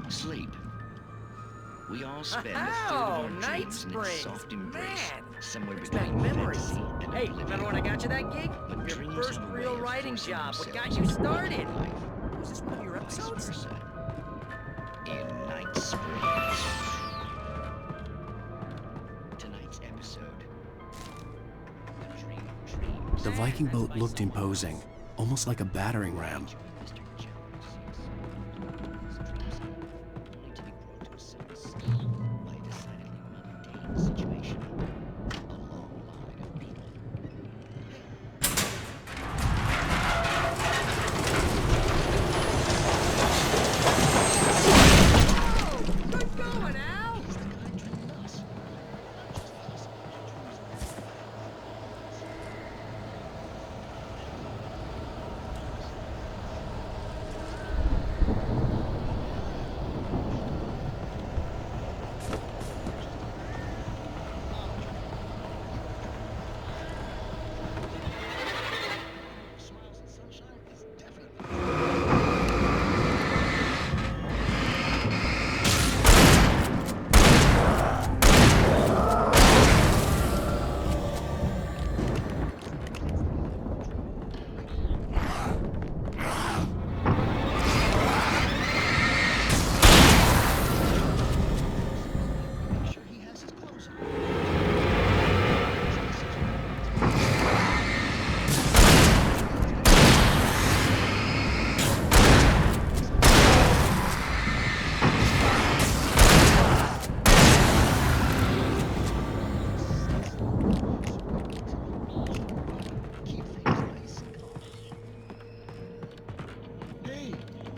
Sleep. We all spend a third Oh, of our Night dreams in its Springs. soft embrace, Man, somewhere brings back between memories. fantasy and Hey, oblivion. remember when I got you that gig? But Your dreams first have a way real of writing forcing job. What got themselves you started? into life. Was this one of your Vice episodes? versa. In Night Springs. Tonight's episode. A dream of dreams. The Viking boat looked imposing, almost like a battering ram. Mr. Jones. His dreams only to be brought to a sudden stop by a decidedly mundane situation. A long line of people. Good going, Al! Is the kind dreaming us? Just possible dreams.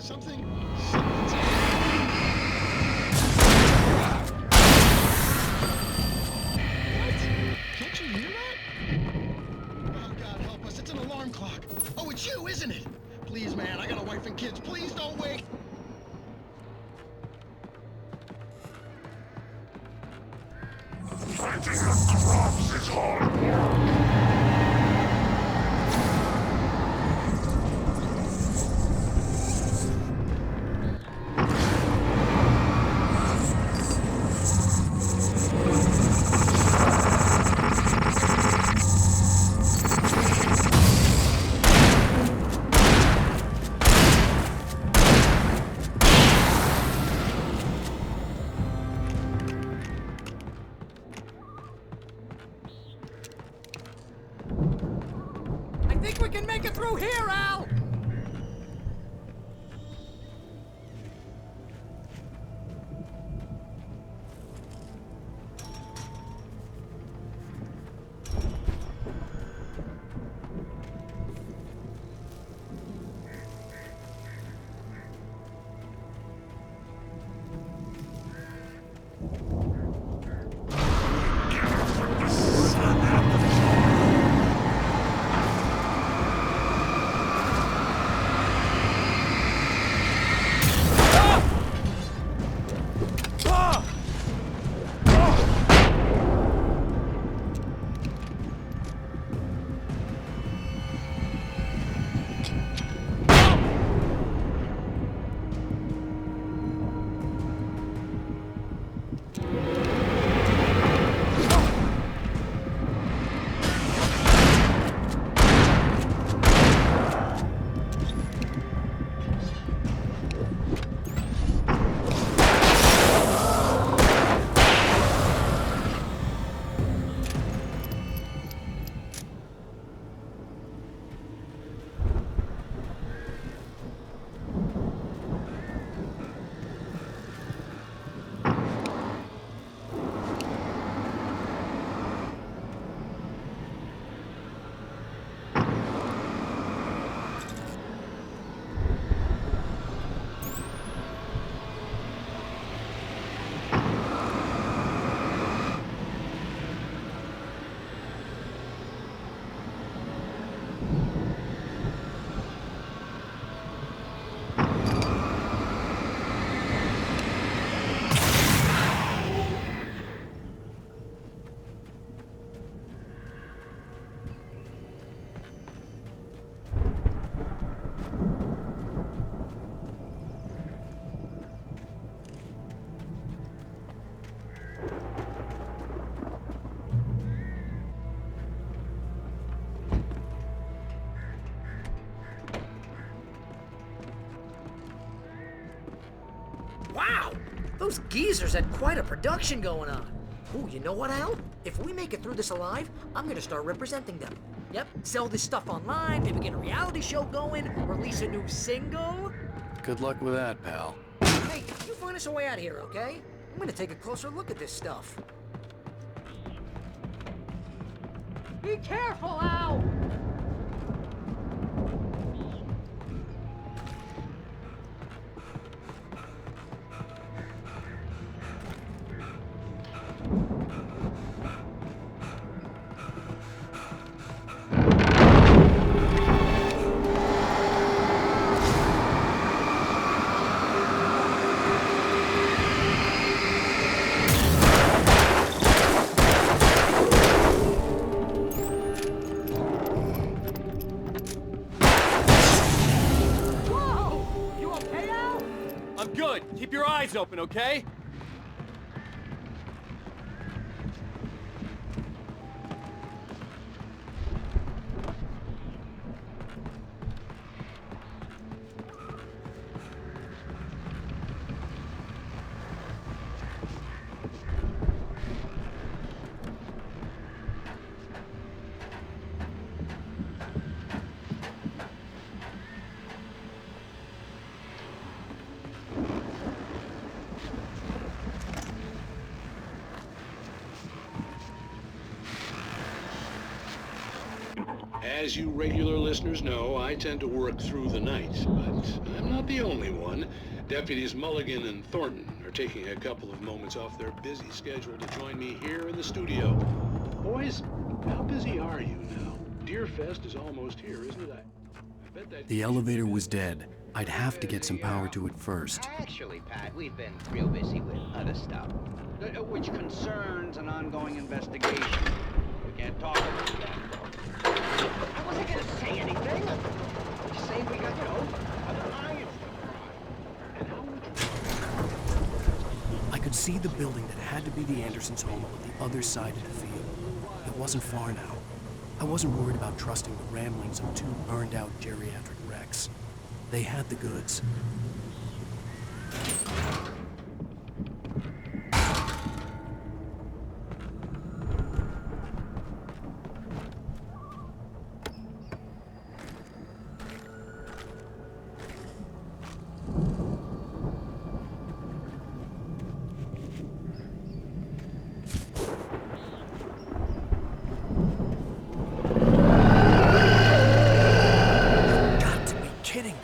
Something's What? Can't you hear that? Oh, God help us. It's an alarm clock. Oh, it's you, isn't it? Please, man, I got a wife and kids. Please don't wake. Fighting the crops is hard work. I think we can make it through here, Al! Wow! Those geezers had quite a production going on. Ooh, you know what, Al? If we make it through this alive, I'm gonna start representing them. Yep, sell this stuff online, maybe get a reality show going, release a new single. Good luck with that, pal. Hey, you find us a way out of here, okay? I'm gonna take a closer look at this stuff. Be careful, Al! Keep your eyes open, okay? As you regular listeners know, I tend to work through the night, but I'm not the only one. Deputies Mulligan and Thornton are taking a couple of moments off their busy schedule to join me here in the studio. Boys, how busy are you now? Deerfest is almost here, isn't it? I bet that... The elevator was dead. I'd have to get some power to it first. Actually, Pat, we've been real busy with other stuff, which concerns an ongoing investigation. We can't talk about that. I wasn't gonna say anything. Just saying we got, other irons to fry. I could see the building that had to be the Andersons' home on the other side of the field. It wasn't far now. I wasn't worried about trusting the ramblings of two burned-out geriatric wrecks. They had the goods. Got to be kidding me.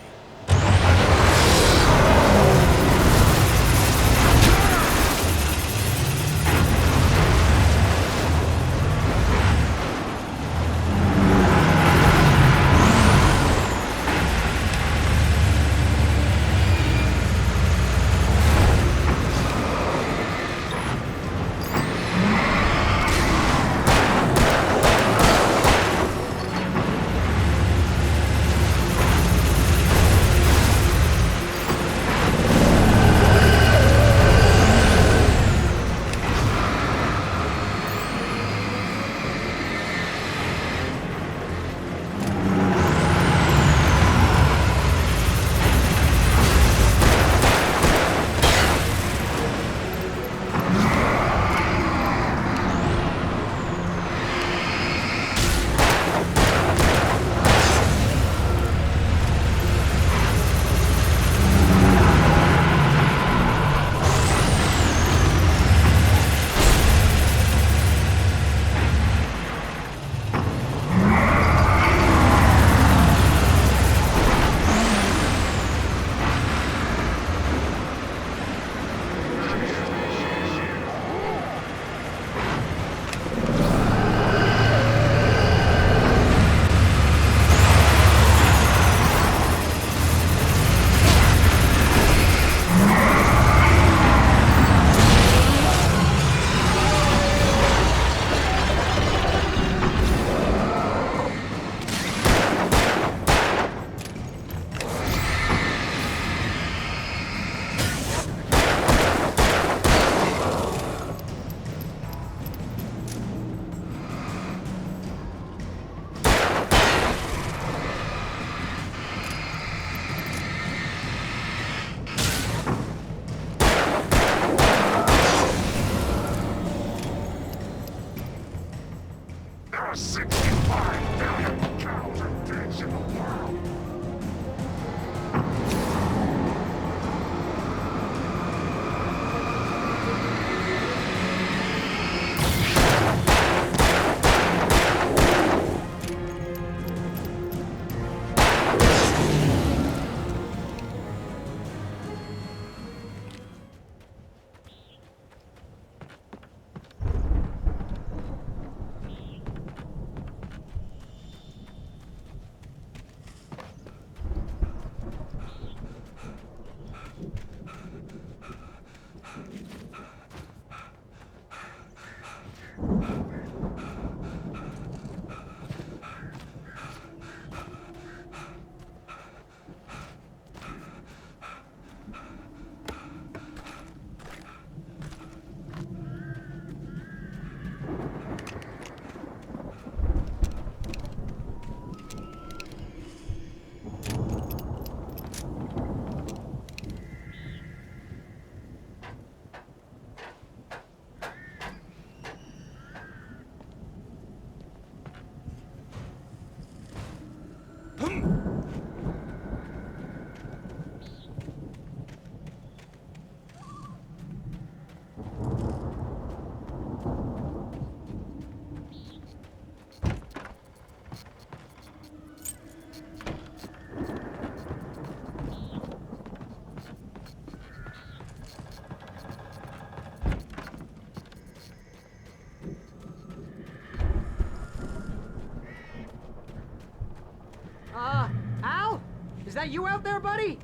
Is that you out there, buddy?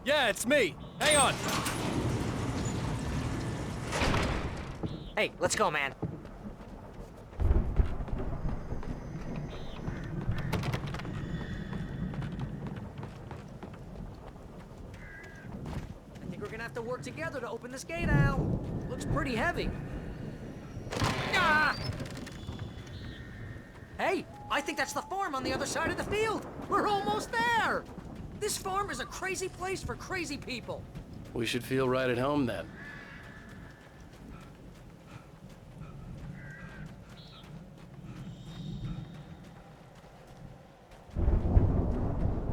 Yeah, it's me. Hang on. Hey, let's go, man. I think we're gonna have to work together to open this gate, Al. Looks pretty heavy. Ah! Hey, I think that's the farm on the other side of the field. We're almost there. This farm is a crazy place for crazy people. We should feel right at home then.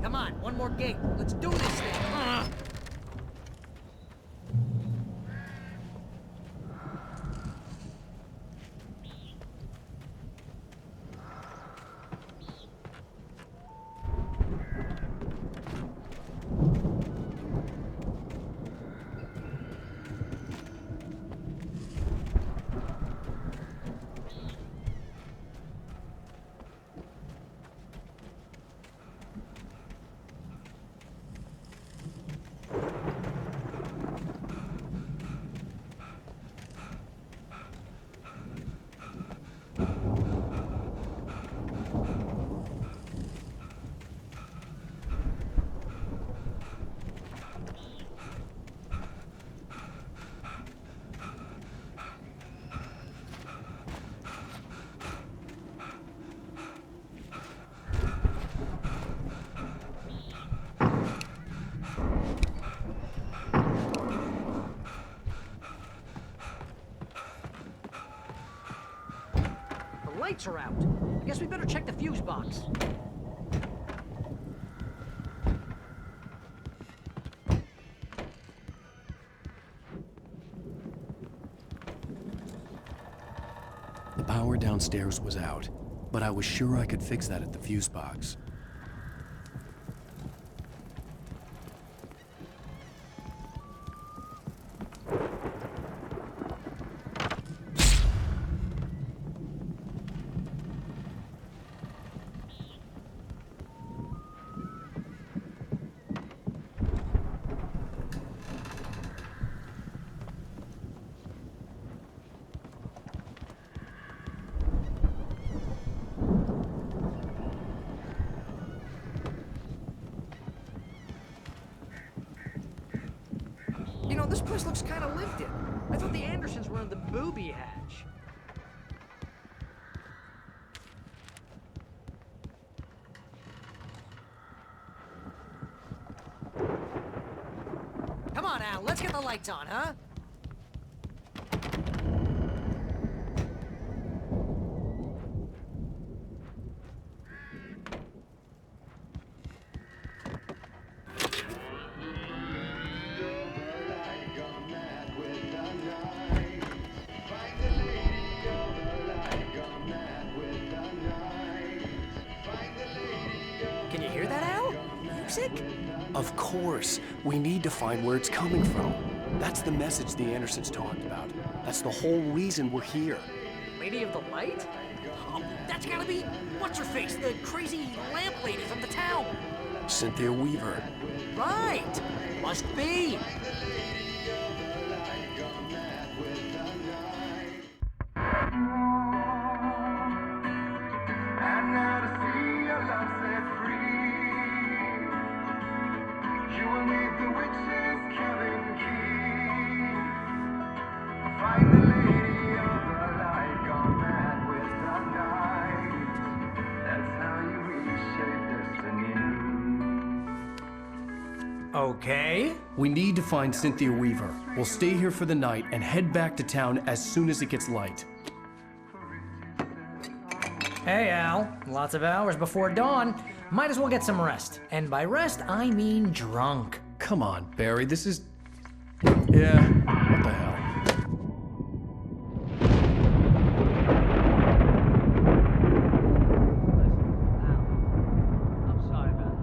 Come on, one more gate. Let's do this thing. Lights are out. I guess we better check the fuse box. The power downstairs was out, but I was sure I could fix that at the fuse box. You know, this place looks kind of lived in. I thought the Andersons were in the booby hatch. Come on, Al, let's get the lights on, huh? Can you hear that, Al? Music? Of course. We need to find where it's coming from. That's the message the Andersons talked about. That's the whole reason we're here. Lady of the Light? Oh, that's gotta be what's-her-face, the crazy lamp lady from the town. Cynthia Weaver. Right! Must be. Okay. We need to find Cynthia Weaver. We'll stay here for the night and head back to town as soon as it gets light. Hey, Al. Lots of hours before dawn. Might as well get some rest. And by rest, I mean drunk. Come on, Barry, this is... Yeah, what the hell? I'm sorry about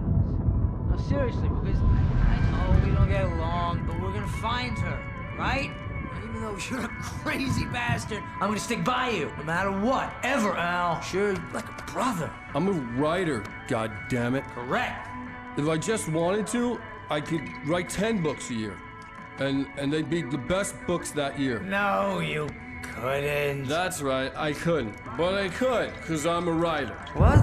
this. No, seriously, because I know we don't get along, but we're gonna find her, right? And even though you're a crazy bastard, I'm gonna stick by you, no matter what, ever, Al. Sure, like a brother. I'm a writer, goddammit. Correct. If I just wanted to, I could write 10 books a year. And they'd be the best books that year. No, you couldn't. That's right, I couldn't. But I could, because I'm a writer. What?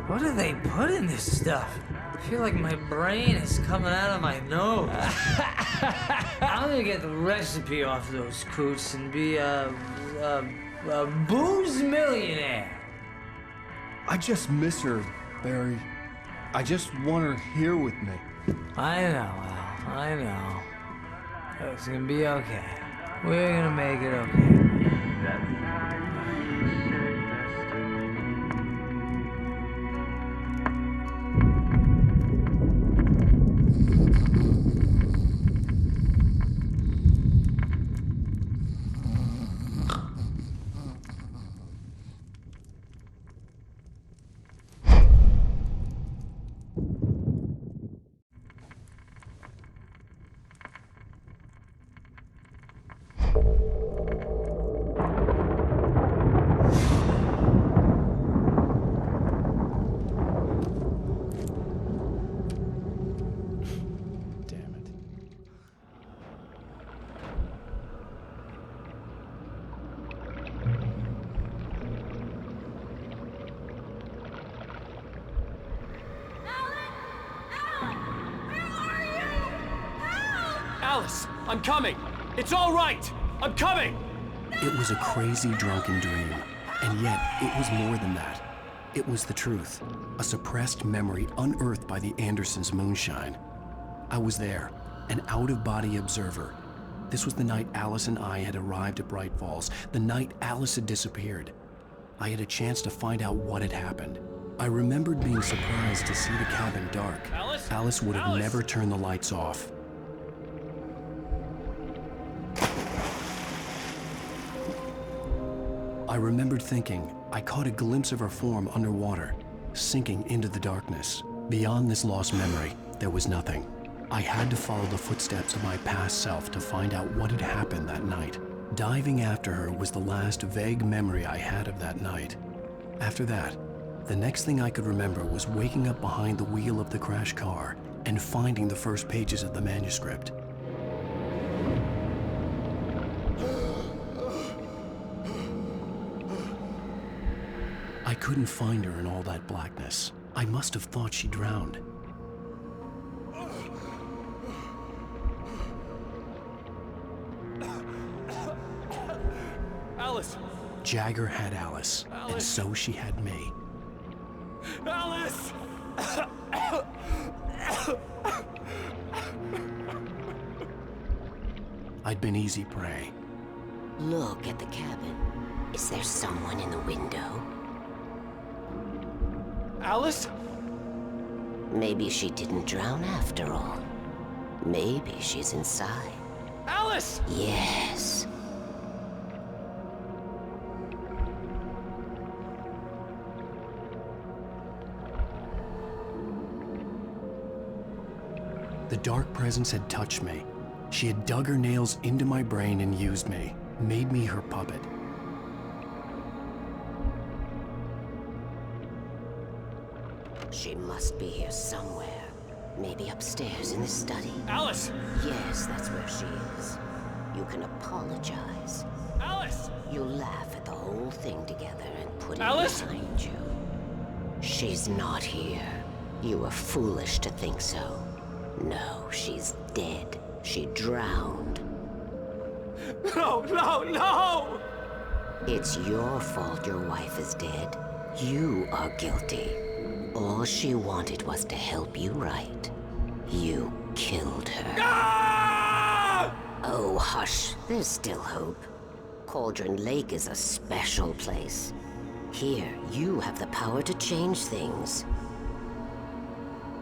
What do they put in this stuff? I feel like my brain is coming out of my nose. I'm gonna get the recipe off those coots and be a booze millionaire. I just miss her, Barry. I just want her here with me. I know, Al. I know. It's gonna be okay. We're gonna make it okay. Alice, I'm coming! It's all right! I'm coming! It was a crazy, drunken dream, and yet it was more than that. It was the truth, a suppressed memory unearthed by the Andersons' moonshine. I was there, an out-of-body observer. This was the night Alice and I had arrived at Bright Falls, the night Alice had disappeared. I had a chance to find out what had happened. I remembered being surprised to see the cabin dark. Alice would have never turned the lights off. I remembered thinking I caught a glimpse of her form underwater, sinking into the darkness. Beyond this lost memory, there was nothing. I had to follow the footsteps of my past self to find out what had happened that night. Diving after her was the last vague memory I had of that night. After that, the next thing I could remember was waking up behind the wheel of the crashed car and finding the first pages of the manuscript. I couldn't find her in all that blackness. I must have thought she drowned. Alice! Jagger had Alice, and so she had me. Alice! I'd been easy prey. Look at the cabin. Is there someone in the window? Alice? Maybe she didn't drown after all. Maybe she's inside. Alice! Yes. The dark presence had touched me. She had dug her nails into my brain and used me, made me her puppet. She must be here somewhere. Maybe upstairs in the study. Alice! Yes, that's where she is. You can apologize. Alice! You laugh at the whole thing together and put it Alice! behind you. She's not here. You were foolish to think so. No, she's dead. She drowned. No, no, no! It's your fault your wife is dead. You are guilty. All she wanted was to help you right. You killed her. Ah! Oh, hush. There's still hope. Cauldron Lake is a special place. Here, you have the power to change things.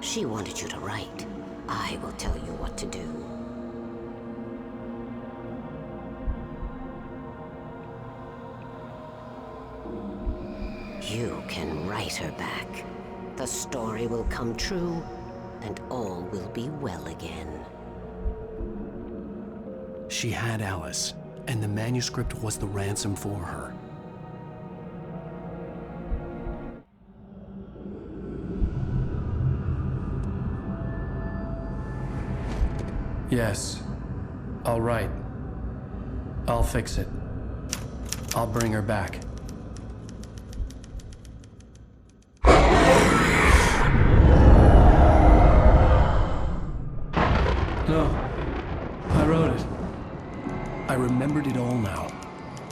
She wanted you to write. I will tell you what to do. You can write her back. The story will come true, and all will be well again. She had Alice, and the manuscript was the ransom for her. Yes. All right. I'll fix it. I'll bring her back. No. I wrote it. I remembered it all now.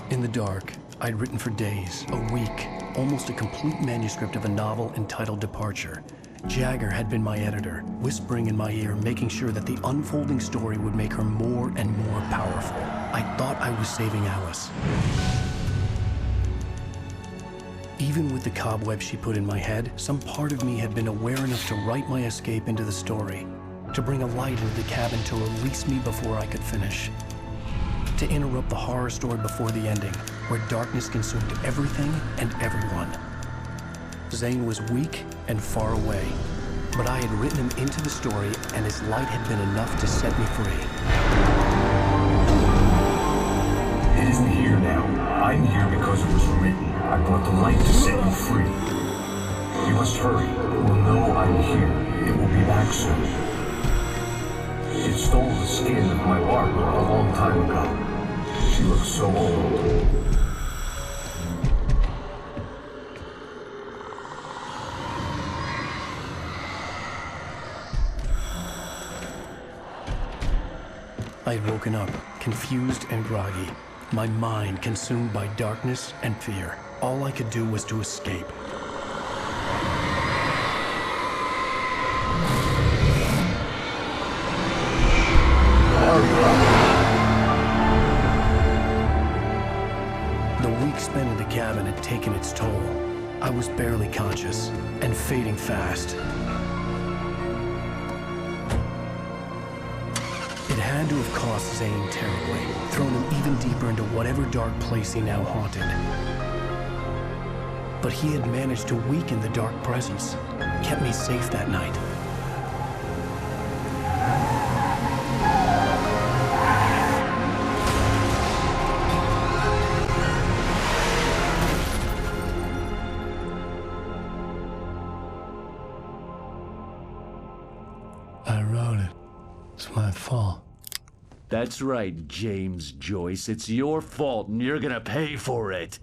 In the dark, I'd written for days, a week, almost a complete manuscript of a novel entitled Departure. Jagger had been my editor, whispering in my ear, making sure that the unfolding story would make her more and more powerful. I thought I was saving Alice. Even with the cobweb she put in my head, some part of me had been aware enough to write my escape into the story, to bring a light into the cabin to release me before I could finish, to interrupt the horror story before the ending, where darkness consumed everything and everyone. Zane was weak and far away, but I had written him into the story, and his light had been enough to set me free. It isn't here now. I'm here because it was written. I brought the light to set you free. You must hurry. It will know I'm here. It will be back soon. It stole the skin of my Barbara a long time ago. She looks so old. I had woken up, confused and groggy, my mind consumed by darkness and fear. All I could do was to escape. The week spent in the cabin had taken its toll. I was barely conscious and fading fast. It had to have cost Zane terribly, thrown him even deeper into whatever dark place he now haunted. But he had managed to weaken the dark presence, kept me safe that night. I wrote it. It's my fault. That's right, James Joyce. It's your fault, and you're gonna pay for it.